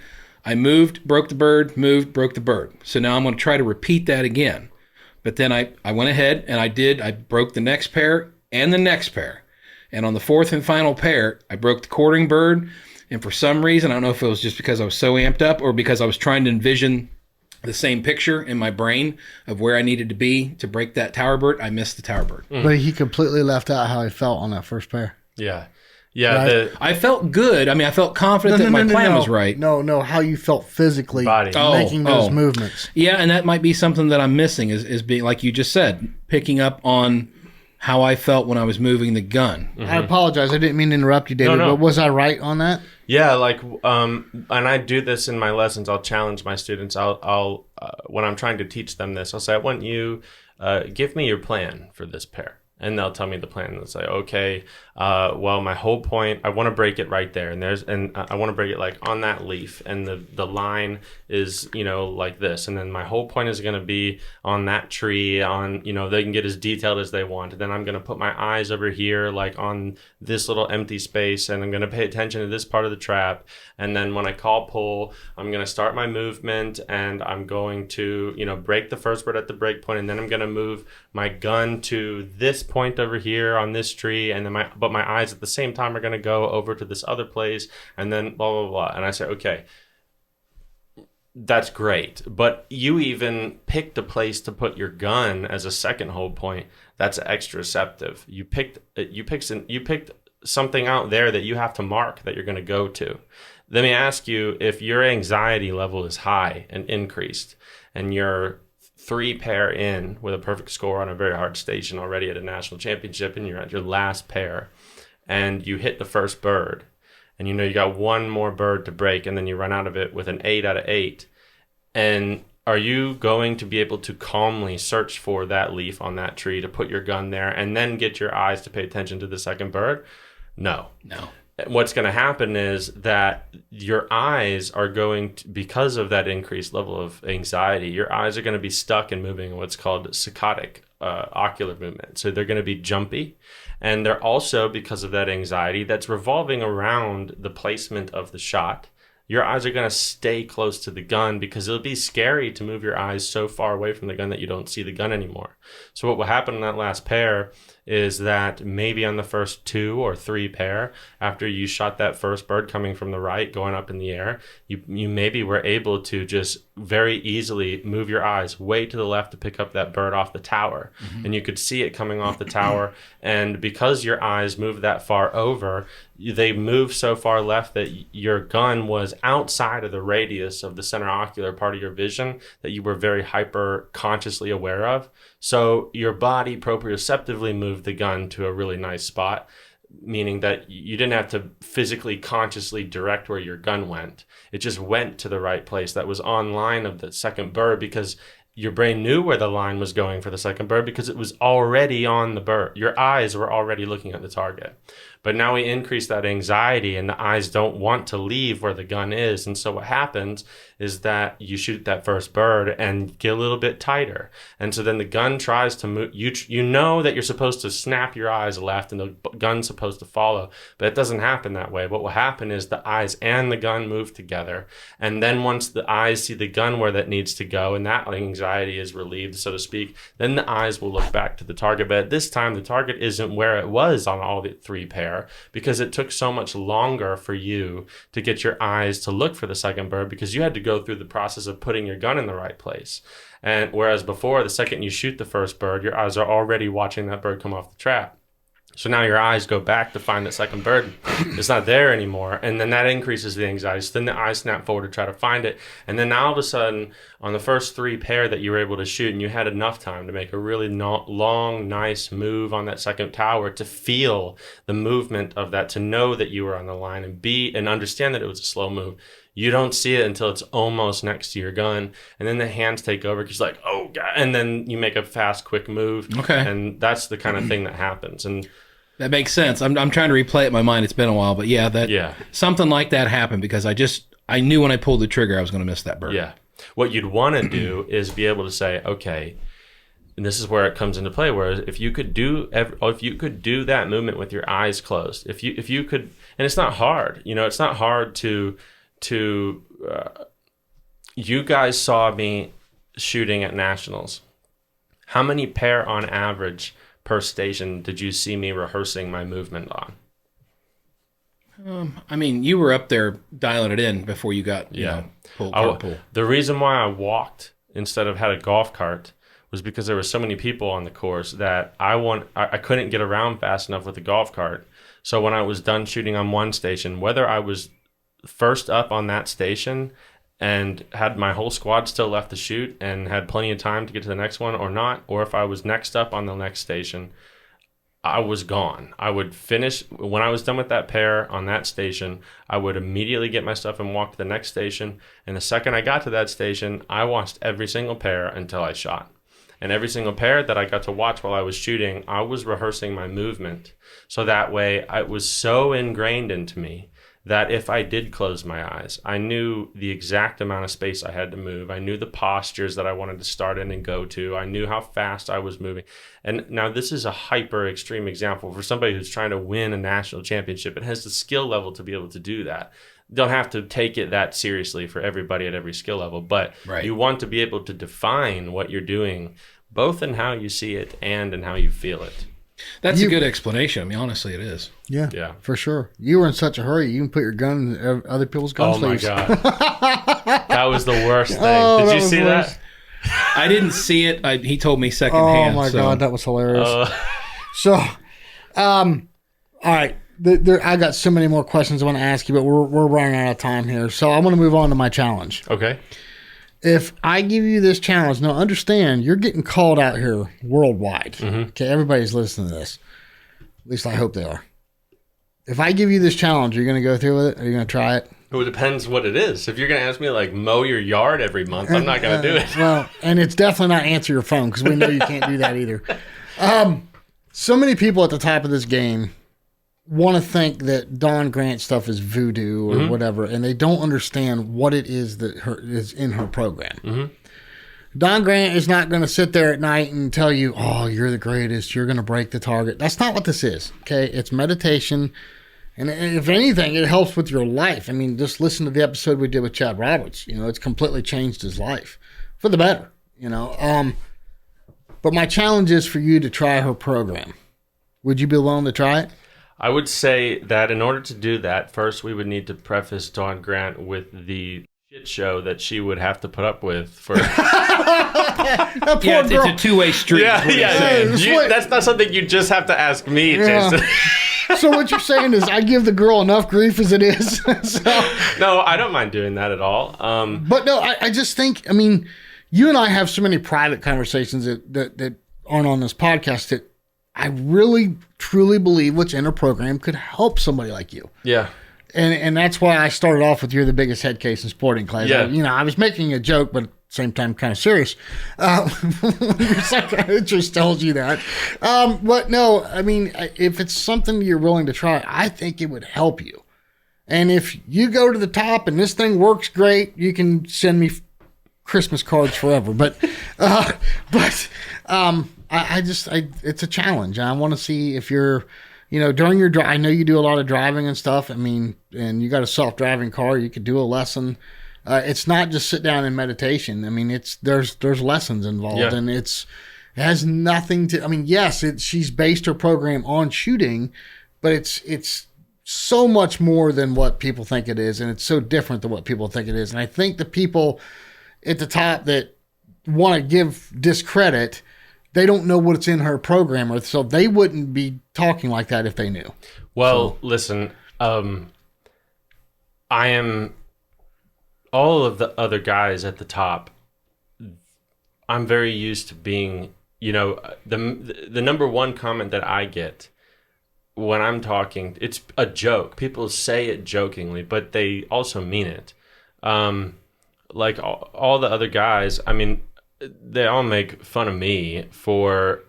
I moved, broke the bird, moved, broke the bird. So now I'm going to try to repeat that again. But then I went ahead and I broke the next pair and the next pair. And on the fourth and final pair, I broke the quartering bird. And for some reason, I don't know if it was just because I was so amped up or because I was trying to envision the same picture in my brain of where I needed to be to break that tower bird, I missed the tower bird. But he completely left out how he felt on that first pair. Yeah. Yeah. Right? I felt good. I mean, I felt confident that my plan was right. No, how you felt physically making those movements. Yeah, and that might be something that I'm missing is being, like you just said, picking up on how I felt when I was moving the gun. Mm-hmm. I apologize. I didn't mean to interrupt you, David, but was I right on that? Yeah, and I do this in my lessons. I'll challenge my students. I'll when I'm trying to teach them this, I'll say, I want you, give me your plan for this pair. And they'll tell me the plan. They'll say, okay, well, my whole point, I want to break it right there. And I want to break it like on that leaf. And the line is, like this. And then my whole point is going to be on that tree they can get as detailed as they want. And then I'm going to put my eyes over here, like on this little empty space. And I'm going to pay attention to this part of the trap. And then when I call pull, I'm going to start my movement and I'm going to, break the first bird at the break point. And then I'm going to move my gun to this point over here on this tree, and then my eyes at the same time are going to go over to this other place, and then blah blah blah. And I say, okay, that's great. But you even picked a place to put your gun as a second hold point. That's extraceptive. You picked something out there that you have to mark that you're going to go to. Let me ask you, if your anxiety level is high and increased, and you're 3 pair in with a perfect score on a very hard station already at a national championship, and you're at your last pair, and you hit the first bird, and you know you got one more bird to break, and then you run out of it with an 8 out of 8, and are you going to be able to calmly search for that leaf on that tree to put your gun there and then get your eyes to pay attention to the second bird? No. What's going to happen is that your eyes are going to, because of that increased level of anxiety, your eyes are going to be stuck in moving what's called saccadic ocular movement. So they're going to be jumpy. And they're also, because of that anxiety, that's revolving around the placement of the shot. Your eyes are going to stay close to the gun because it'll be scary to move your eyes so far away from the gun that you don't see the gun anymore. So what will happen in that last pair is that maybe on the first 2 or 3 pair, after you shot that first bird coming from the right, going up in the air, you maybe were able to just very easily move your eyes way to the left to pick up that bird off the tower. Mm-hmm. And you could see it coming off the tower. And because your eyes moved that far over, they moved so far left that your gun was outside of the radius of the center ocular part of your vision that you were very hyper consciously aware of. So your body proprioceptively moved the gun to a really nice spot, meaning that you didn't have to physically consciously direct where your gun went. It just went to the right place that was on line of the second bird because your brain knew where the line was going for the second bird because it was already on the bird. Your eyes were already looking at the target. But now we increase that anxiety and the eyes don't want to leave where the gun is. And so what happens is that you shoot that first bird and get a little bit tighter. And so then the gun tries to move. You know that you're supposed to snap your eyes left and the gun's supposed to follow, but it doesn't happen that way. What will happen is the eyes and the gun move together. And then once the eyes see the gun where that needs to go and that anxiety is relieved, so to speak, then the eyes will look back to the target. But at this time, the target isn't where it was on all the 3 pair because it took so much longer for you to get your eyes to look for the second bird because you had to go through the process of putting your gun in the right place. And whereas before, the second you shoot the first bird, your eyes are already watching that bird come off the trap. So now your eyes go back to find that second bird. It's not there anymore. And then that increases the anxiety. So then the eyes snap forward to try to find it. And then now all of a sudden, on the first 3 pair that you were able to shoot, and you had enough time to make a really long, nice move on that second tower to feel the movement of that, to know that you were on the line and understand that it was a slow move. You don't see it until it's almost next to your gun. And then the hands take over because you're like, oh, God. And then you make a fast, quick move. Okay. And that's the kind of thing that happens. And that makes sense. I'm trying to replay it in my mind. It's been a while. But something like that happened because I knew when I pulled the trigger I was going to miss that bird. Yeah. What you'd want to do is be able to say, okay, and this is where it comes into play, where if you could do that movement with your eyes closed, if you could, and it's not hard, it's not hard to you guys saw me shooting at nationals. How many pair on average per station did you see me rehearsing my movement on? You were up there dialing it in before you got pull. The reason why I walked instead of had a golf cart was because there were so many people on the course that I couldn't get around fast enough with the golf cart. So when I was done shooting on one station, whether I was first up on that station and had my whole squad still left to shoot and had plenty of time to get to the next one or not, or if I was next up on the next station, I was gone. I would finish, when I was done with that pair on that station, I would immediately get my stuff and walk to the next station. And the second I got to that station, I watched every single pair until I shot. And every single pair that I got to watch while I was shooting, I was rehearsing my movement. So that way, it was so ingrained into me that if I did close my eyes, I knew the exact amount of space I had to move. I knew the postures that I wanted to start in and go to. I knew how fast I was moving. And now this is a hyper extreme example for somebody who's trying to win a national championship. It has the skill level to be able to do that. Don't have to take it that seriously for everybody at every skill level, but you want to be able to define what you're doing, both in how you see it and in how you feel it. That's a good explanation. I mean, honestly, it is. Yeah. for sure. You were in such a hurry. You can put your gun in other people's gun Oh my sleeves. God. That was the worst thing. Oh, Did that you was see the that? worst. I didn't see it. He told me Oh secondhand. my so. God, that was hilarious. Uh, So, all right. I got so many more questions I want to ask you, but we're running out of time here. So I'm going to move on to my challenge. okay. If I give you this challenge, now understand you're getting called out here worldwide. Okay, everybody's listening to this. At least I hope they are. If I give you this challenge, are you going to go through with it? Are you going to try it? It depends what it is. If you're going to ask me to like mow your yard every month, I'm not going to do it. Well, and it's definitely not answer your phone because we know you can't do that either. So many people at the top of this game want to think that Dawn Grant stuff is voodoo or whatever, and they don't understand what it is that is in her program. Dawn Grant is not going to sit there at night and tell you, oh, you're the greatest, you're going to break the target. That's not what this is, okay? It's meditation, and if anything, it helps with your life. I mean, just listen to the episode we did with Chad Roberts. You know, it's completely changed his life for the better, you know. But my challenge is for you to try her program. Would you be willing to try it? I would say that in order to do that, first we would need to preface Dawn Grant with the shit show that she would have to put up with for. Yeah, it's a two-way street. Yeah. That's not something you just have to ask me, Jason. So what you're saying is I give the girl enough grief as it is. So, No, I don't mind doing that at all. but no, I just think, I mean, you and I have so many private conversations that aren't on this podcast that I really, truly believe what's in her program could help somebody like you. Yeah. And that's why I started off with you're the biggest head case in sporting class. Yeah. You know, I was making a joke, but at the same time kind of serious. Your psychiatrist tells you that. But no, I mean, if it's something you're willing to try, I think it would help you. And if you go to the top and this thing works great, you can send me Christmas cards forever. But it's a challenge. I want to see if you're, you know, during your drive. I know you do a lot of driving and stuff. I mean, and you got a self-driving car. You could do a lesson. It's not just sit down and meditation. I mean, there's lessons involved, and it has nothing to. I mean, yes, she's based her program on shooting, but it's so much more than what people think it is, and it's so different than what people think it is. And I think the people at the top that want to give discredit, they don't know what's in her program, or so they wouldn't be talking like that if they knew. Well, listen, I am all of the other guys at the top. I'm very used to being, you know, the number one comment that I get when I'm talking, it's a joke. People say it jokingly, but they also mean it. Like all the other guys, I mean, they all make fun of me for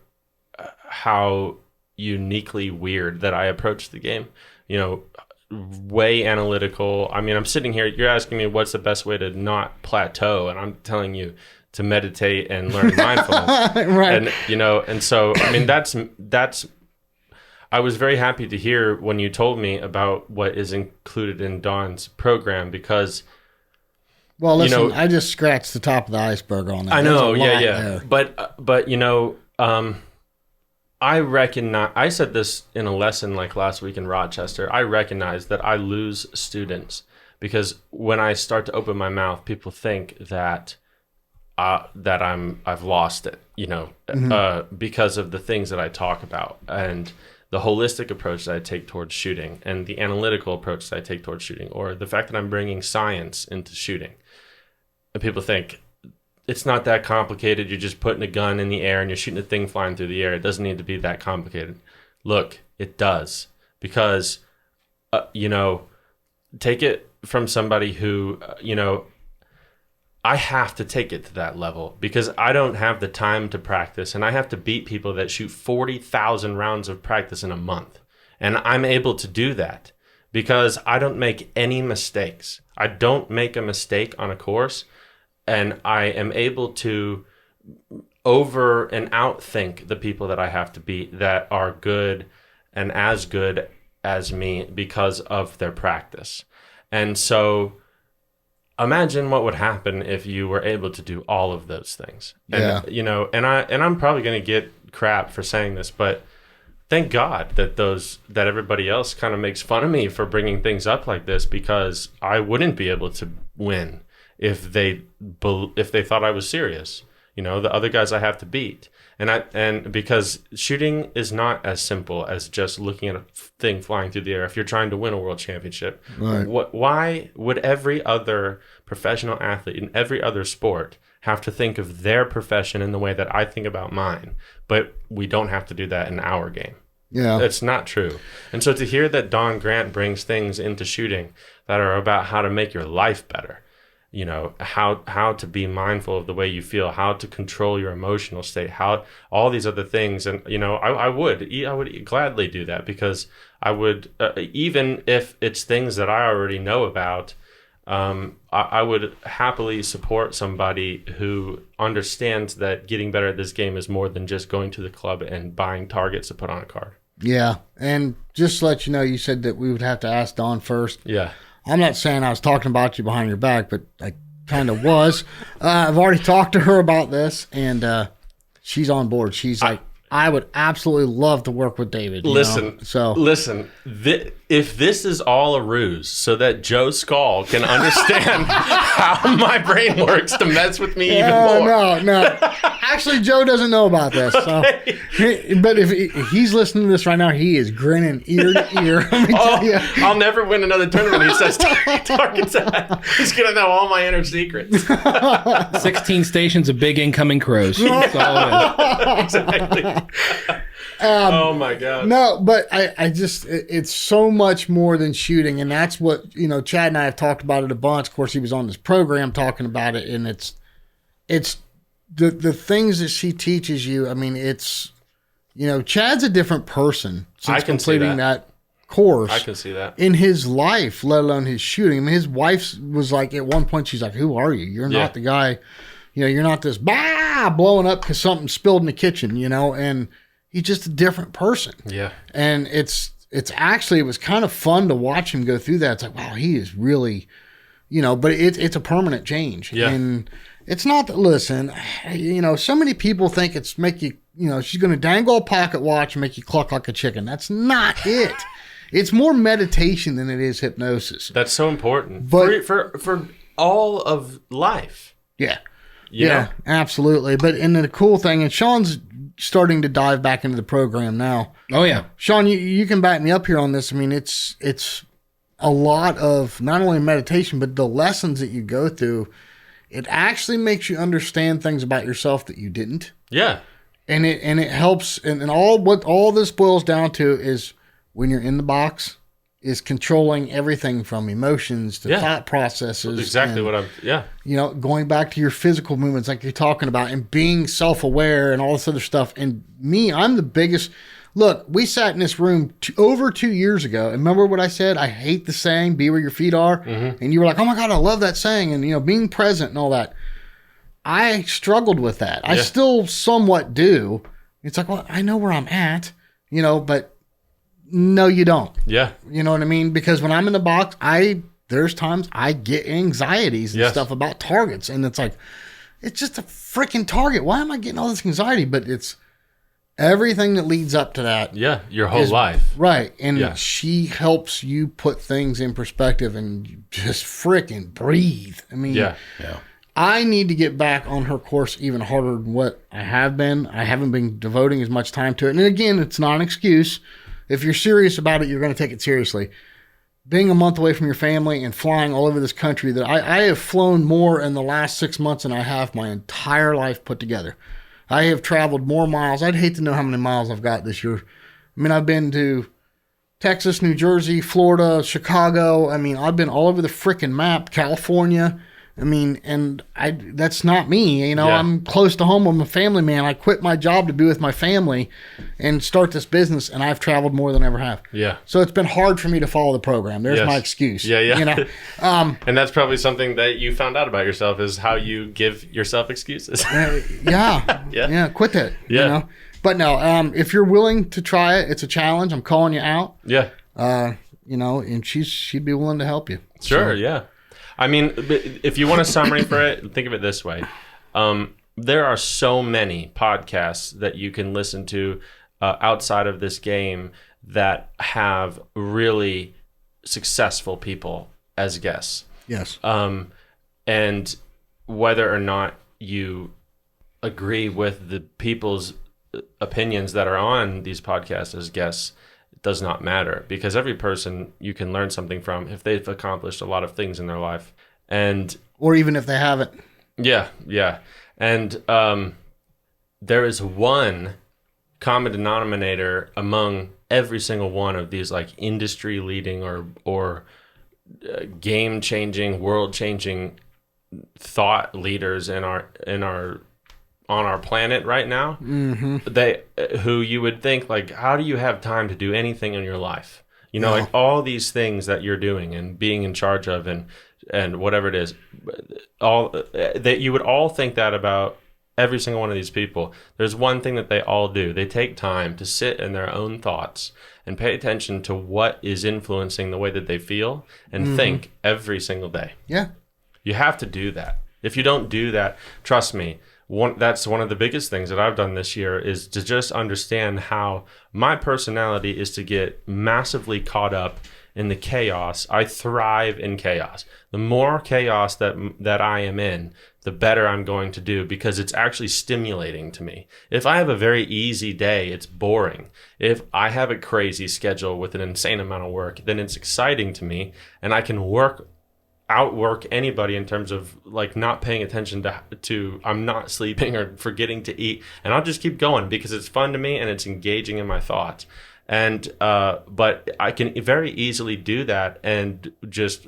how uniquely weird that I approach the game. You know, way analytical. I mean, I'm sitting here, you're asking me what's the best way to not plateau, and I'm telling you to meditate and learn mindfulness. Right. And, you know, and so, I mean, that's, I was very happy to hear when you told me about what is included in Dawn's program, because Well, listen, you know, I just scratched the top of the iceberg on that. I know, There's a lot yeah. there. But you know, I recognize. I said this in a lesson like last week in Rochester. I recognize that I lose students because when I start to open my mouth, people think that I've lost it. You know, because of the things that I talk about and the holistic approach that I take towards shooting and the analytical approach that I take towards shooting, or the fact that I'm bringing science into shooting. And people think it's not that complicated. You're just putting a gun in the air and you're shooting a thing flying through the air. It doesn't need to be that complicated. Look, it does. Because, you know, take it from somebody who, you know, I have to take it to that level because I don't have the time to practice, and I have to beat people that shoot 40,000 rounds of practice in a month. And I'm able to do that because I don't make any mistakes. I don't make a mistake on a course, and I am able to over and outthink the people that I have to beat that are good and as good as me because of their practice. And so imagine what would happen if you were able to do all of those things. And, Yeah. you know, and I'm probably going to get crap for saying this, but thank God that everybody else kind of makes fun of me for bringing things up like this, because I wouldn't be able to win if they thought I was serious. You know, the other guys I have to beat. And because shooting is not as simple as just looking at a thing flying through the air. If you're trying to win a world championship, Right. Why would every other professional athlete in every other sport have to think of their profession in the way that I think about mine? But we don't have to do that in our game. Yeah. It's not true. And so to hear that Don Grant brings things into shooting that are about how to make your life better, you know, how to be mindful of the way you feel, how to control your emotional state, how all these other things. And, you know, I would gladly do that, because I would, even if it's things that I already know about, I would happily support somebody who understands that getting better at this game is more than just going to the club and buying targets to put on a card. Yeah. And just to let you know, you said that we would have to ask Dawn first. Yeah. I'm not saying I was talking about you behind your back, but I kind of was. I've already talked to her about this, and she's on board. She's like, I would absolutely love to work with David. Listen, if this is all a ruse so that Joe Skull can understand how my brain works to mess with me even more. No. Actually, Joe doesn't know about this. Okay. So, but if he's listening to this right now, he is grinning ear to ear. Let me tell you. I'll never win another tournament. He says targets out. He's going to know all my inner secrets. 16 stations of big incoming crows. That's all it is. Exactly. Oh my God. No, but I just, it's so much more than shooting. And that's what, you know, Chad and I have talked about it a bunch. Of course, he was on this program talking about it. And it's the things that she teaches you. I mean, it's, you know, Chad's a different person since completing that course. I can see that. In his life, let alone his shooting. I mean, his wife was like, at one point, she's like, who are you? You're not the guy, you know, you're not this blowing up because something spilled in the kitchen, you know, and he's just a different person. Yeah. And it's actually, it was kind of fun to watch him go through that. It's like, wow, he is really, you know, but it's a permanent change. Yeah. And it's not that, listen, you know, so many people think it's make you, you know, she's going to dangle a pocket watch and make you cluck like a chicken. That's not it. It's more meditation than it is hypnosis. That's so important. But for all of life. Yeah. You know? Absolutely. But and the cool thing, and Sean's starting to dive back into the program now. Oh, yeah. Sean, you can back me up here on this. I mean, it's a lot of not only meditation, but the lessons that you go through. It actually makes you understand things about yourself that you didn't. Yeah. And it helps. And all this boils down to is when you're in the box is controlling everything from emotions to thought processes. That's exactly what you know, going back to your physical movements like you're talking about and being self-aware and all this other stuff. And me, I'm the biggest. Look, we sat in this room over 2 years ago. And remember what I said? I hate the saying, be where your feet are. Mm-hmm. And you were like, oh my God, I love that saying. And, you know, being present and all that. I struggled with that. I still somewhat do. It's like, well, I know where I'm at, you know, but no, you don't. Yeah. You know what I mean? Because when I'm in the box, there's times I get anxieties and stuff about targets. And it's like, it's just a freaking target. Why am I getting all this anxiety? But it's everything that leads up to that. Yeah. Your whole life. Right. And she helps you put things in perspective and you just freaking breathe. I mean, I need to get back on her course even harder than what I have been. I haven't been devoting as much time to it. And again, it's not an excuse. If you're serious about it, you're going to take it seriously. Being a month away from your family and flying all over this country, that I have flown more in the last 6 months than I have my entire life put together. I have traveled more miles. I'd hate to know how many miles I've got this year. I mean, I've been to Texas, New Jersey, Florida, Chicago. I mean, I've been all over the freaking map, California. I mean, and that's not me. You know, I'm close to home. I'm a family man. I quit my job to be with my family and start this business, and I've traveled more than I ever have. Yeah. So it's been hard for me to follow the program. There's my excuse. Yeah. You know, and that's probably something that you found out about yourself is how you give yourself excuses. Quit that. You know? But no, if you're willing to try it, it's a challenge. I'm calling you out. Yeah. You know, and she'd be willing to help you. Sure. So. Yeah. I mean, if you want a summary for it, think of it this way. There are so many podcasts that you can listen to outside of this game that have really successful people as guests. Yes. And whether or not you agree with the people's opinions that are on these podcasts as guests does not matter, because every person you can learn something from if they've accomplished a lot of things in their life. And or even if they haven't. Yeah. And there is one common denominator among every single one of these like industry leading or game changing, world changing thought leaders in our on our planet right now. Mm-hmm. Who you would think, like, how do you have time to do anything in your life? You know, like all these things that you're doing and being in charge of and whatever it is, all that you would all think that about every single one of these people. There's one thing that they all do. They take time to sit in their own thoughts and pay attention to what is influencing the way that they feel and think every single day. Yeah. You have to do that. If you don't do that, trust me, that's one of the biggest things that I've done this year is to just understand how my personality is to get massively caught up in the chaos. I thrive in chaos. The more chaos that I am in, the better I'm going to do, because it's actually stimulating to me. If I have a very easy day, it's boring. If I have a crazy schedule with an insane amount of work, then it's exciting to me, and I can outwork anybody in terms of like not paying attention to I'm not sleeping or forgetting to eat, and I'll just keep going because it's fun to me and it's engaging in my thoughts. And but I can very easily do that and just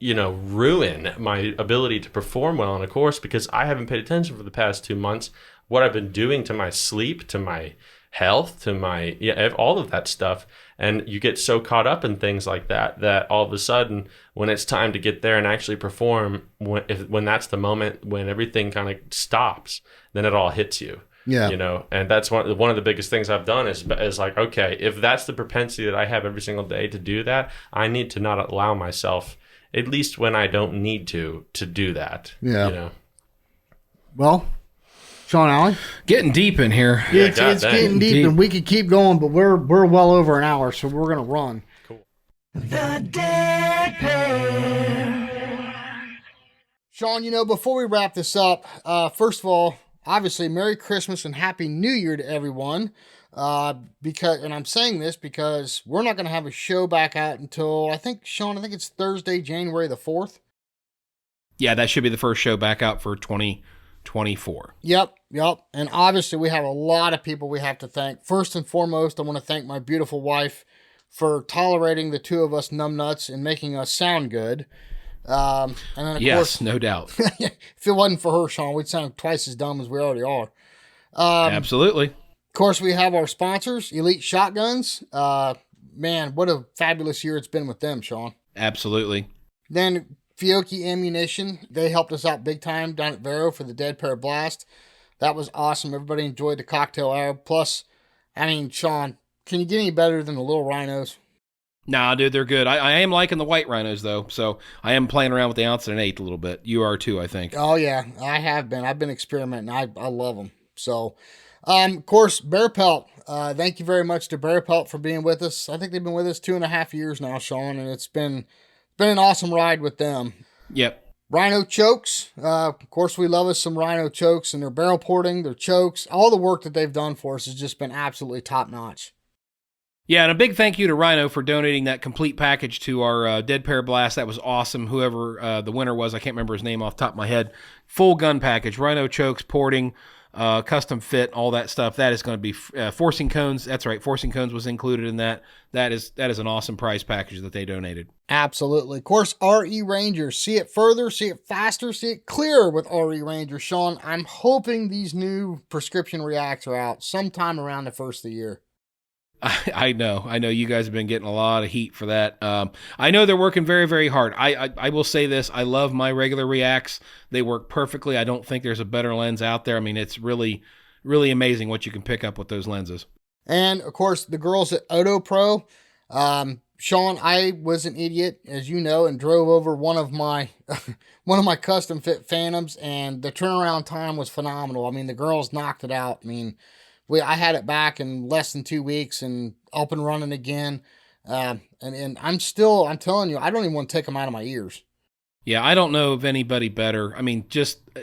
ruin my ability to perform well on a course because I haven't paid attention for the past 2 months what I've been doing to my sleep, to my health, to my all of that stuff. And you get so caught up in things like that all of a sudden when it's time to get there and actually perform, when that's the moment when everything kind of stops, then it all hits you. Yeah. And that's one of the biggest things I've done is like, okay, if that's the propensity that I have every single day to do that, I need to not allow myself, at least when I don't need to do that. Yeah. Well, Sean Alley, getting deep in here. Yeah, it's getting deep, and we could keep going, but we're well over an hour, so we're gonna run. Cool. The Dead Pair. Sean, before we wrap this up, first of all, obviously, Merry Christmas and Happy New Year to everyone. And I'm saying this because we're not going to have a show back out until, I think it's Thursday, January the 4th. Yeah, that should be the first show back out for 2024. Yep. And obviously, we have a lot of people we have to thank. First and foremost, I want to thank my beautiful wife for tolerating the two of us numbnuts and making us sound good. And then, of course, no doubt. If it wasn't for her, Sean, we'd sound twice as dumb as we already are. Absolutely. Of course, we have our sponsors, Elite Shotguns. Man, what a fabulous year it's been with them, Sean. Absolutely. Then Fiocchi Ammunition. They helped us out big time down at Vero for the Dead Pair Blast. That was awesome. Everybody enjoyed the cocktail hour. Plus, Sean, can you get any better than the little rhinos? Nah, dude, they're good. I am liking the white rhinos, though, so I am playing around with the ounce and an eighth a little bit. You are, too, I think. Oh, yeah, I have been. I've been experimenting. I love them. So, of course, Bear Pelt. Thank you very much to Bear Pelt for being with us. I think they've been with us 2.5 years now, Sean, and it's been an awesome ride with them. Yep. Rhino chokes. Of course, we love us some rhino chokes, and their barrel porting, their chokes. All the work that they've done for us has just been absolutely top-notch. Yeah, and a big thank you to Rhino for donating that complete package to our Dead Pair Blast. That was awesome. Whoever the winner was, I can't remember his name off the top of my head. Full gun package, Rhino chokes, porting, custom fit, all that stuff. That is going to be forcing cones. That's right, forcing cones was included in that. That is an awesome prize package that they donated. Absolutely. Of course, RE Ranger. See it further, see it faster, see it clearer with RE Ranger. Sean, I'm hoping these new prescription reacts are out sometime around the first of the year. I know you guys have been getting a lot of heat for that. I know they're working very, very hard. I will say this. I love my regular reacts. They work perfectly. I don't think there's a better lens out there. It's really, really amazing what you can pick up with those lenses. And of course, the girls at Auto Pro. Sean, I was an idiot, as you know, and drove over one of my custom fit Phantoms, and the turnaround time was phenomenal. The girls knocked it out. I had it back in less than 2 weeks and up and running again. And I'm telling you, I don't even want to take them out of my ears. Yeah, I don't know of anybody better. I mean,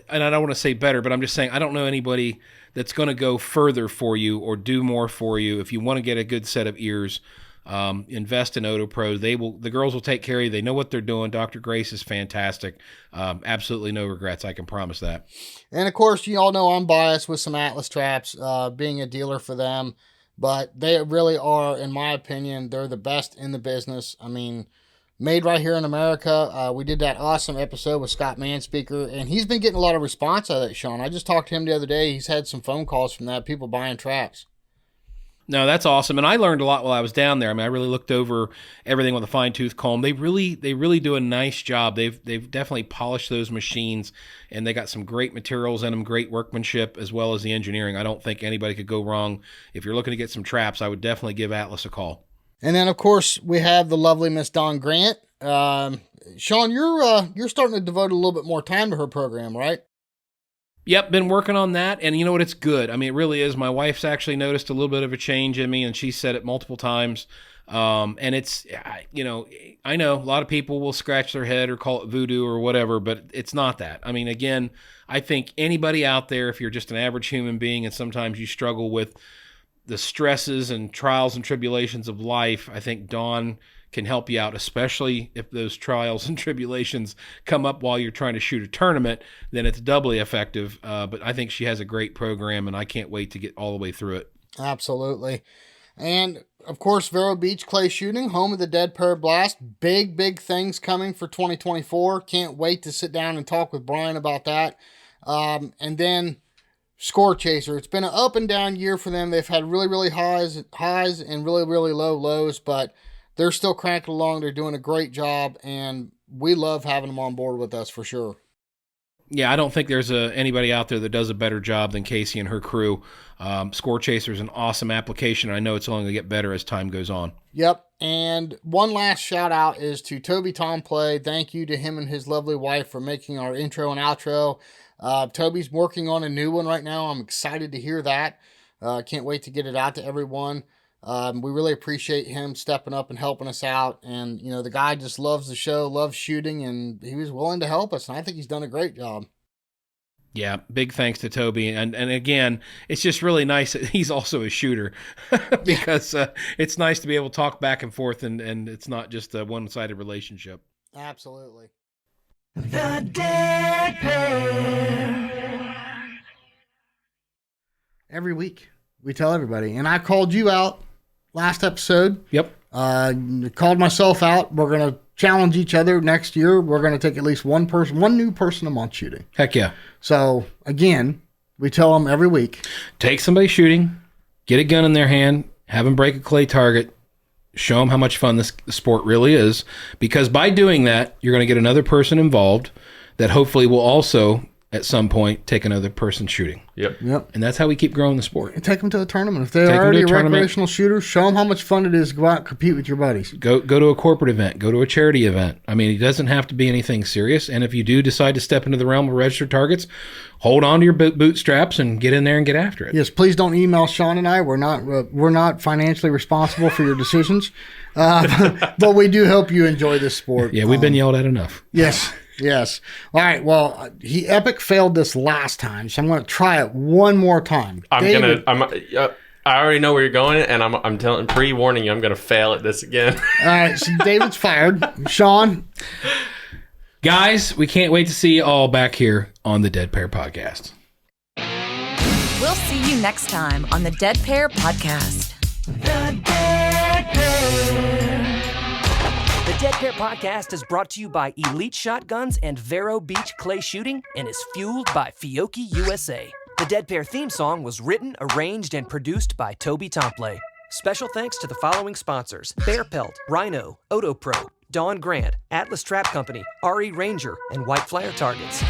and I don't want to say better, but I'm just saying I don't know anybody that's going to go further for you or do more for you. If you want to get a good set of ears, invest in Otopro. The girls will take care of you. They know what they're doing. Dr. Grace is fantastic. Absolutely no regrets. I can promise that. And of course, you all know I'm biased with some Atlas traps, being a dealer for them, but they really are, in my opinion, they're the best in the business. I mean, made right here in America. We did that awesome episode with Scott Manspeaker, and he's been getting a lot of response out of that, Sean. I just talked to him the other day. He's had some phone calls from that, people buying traps. No, that's awesome. And I learned a lot while I was down there. I mean, I really looked over everything with a fine-tooth comb. They really do a nice job. They've definitely polished those machines, and they got some great materials in them, great workmanship, as well as the engineering. I don't think anybody could go wrong. If you're looking to get some traps, I would definitely give Atlas a call. And then, of course, we have the lovely Miss Dawn Grant. Sean, you're starting to devote a little bit more time to her program, right? Yep, been working on that, and you know what? It's good. I mean, it really is. My wife's actually noticed a little bit of a change in me, and she said it multiple times. And it's, you know, I know a lot of people will scratch their head or call it voodoo or whatever, but it's not that. I mean, again, I think anybody out there, if you're just an average human being and sometimes you struggle with the stresses and trials and tribulations of life, I think Dawn can help you out, especially if those trials and tribulations come up while you're trying to shoot a tournament. Then it's doubly effective. But I think she has a great program, and I can't wait to get all the way through it. Absolutely. And of course, Vero Beach Clay Shooting, home of the Dead Pair Blast. Big things coming for 2024. Can't wait to sit down and talk with Brian about that. And then Score Chaser. It's been an up and down year for them. They've had really highs and really low lows, but they're still cranking along. They're doing a great job, and we love having them on board with us for sure. Yeah, I don't think there's anybody out there that does a better job than Casey and her crew. Score Chaser is an awesome application, and I know it's only going to get better as time goes on. Yep, and one last shout out is to Toby Tomplay. Thank you to him and his lovely wife for making our intro and outro. Toby's working on a new one right now. I'm excited to hear that. Can't wait to get it out to everyone. We really appreciate him stepping up and helping us out. And, you know, the guy just loves the show, loves shooting, and he was willing to help us. And I think he's done a great job. Yeah, big thanks to Toby. And again, it's just really nice that he's also a shooter because it's nice to be able to talk back and forth, and it's not just a one-sided relationship. Absolutely. The Dead Pair. Every week, we tell everybody. And I called you out last episode. Yep. Called myself out. We're going to challenge each other next year. We're going to take at least one new person a month shooting. Heck yeah. So, again, we tell them every week. Take somebody shooting, get a gun in their hand, have them break a clay target, show them how much fun this sport really is, because by doing that, you're going to get another person involved that hopefully will also, at some point, take another person shooting. Yep. And that's how we keep growing the sport. take them to a tournament. If they're already a recreational shooter, show them how much fun it is to go out and compete with your buddies. Go to a corporate event. Go to a charity event. I mean, it doesn't have to be anything serious. And if you do decide to step into the realm of registered targets, hold on to your bootstraps and get in there and get after it. Yes, please don't email Sean and I. We're not financially responsible for your decisions, but we do hope you enjoy this sport. Yeah, we've been yelled at enough. Yes. All right. Well, he epic failed this last time, so I'm going to try it one more time. I already know where you're going, and I'm pre-warning you. I'm going to fail at this again. All right. So David's fired. Sean, guys, we can't wait to see you all back here on the Dead Pair Podcast. We'll see you next time on the Dead Pair Podcast. The Dead Pair. The Dead Pair Podcast is brought to you by Elite Shotguns and Vero Beach Clay Shooting and is fueled by Fiocchi USA. The Dead Pair theme song was written, arranged, and produced by Toby Tomplay. Special thanks to the following sponsors: Bear Pelt, Rhino, Otopro, Dawn Grant, Atlas Trap Company, RE Ranger, and White Flyer Targets.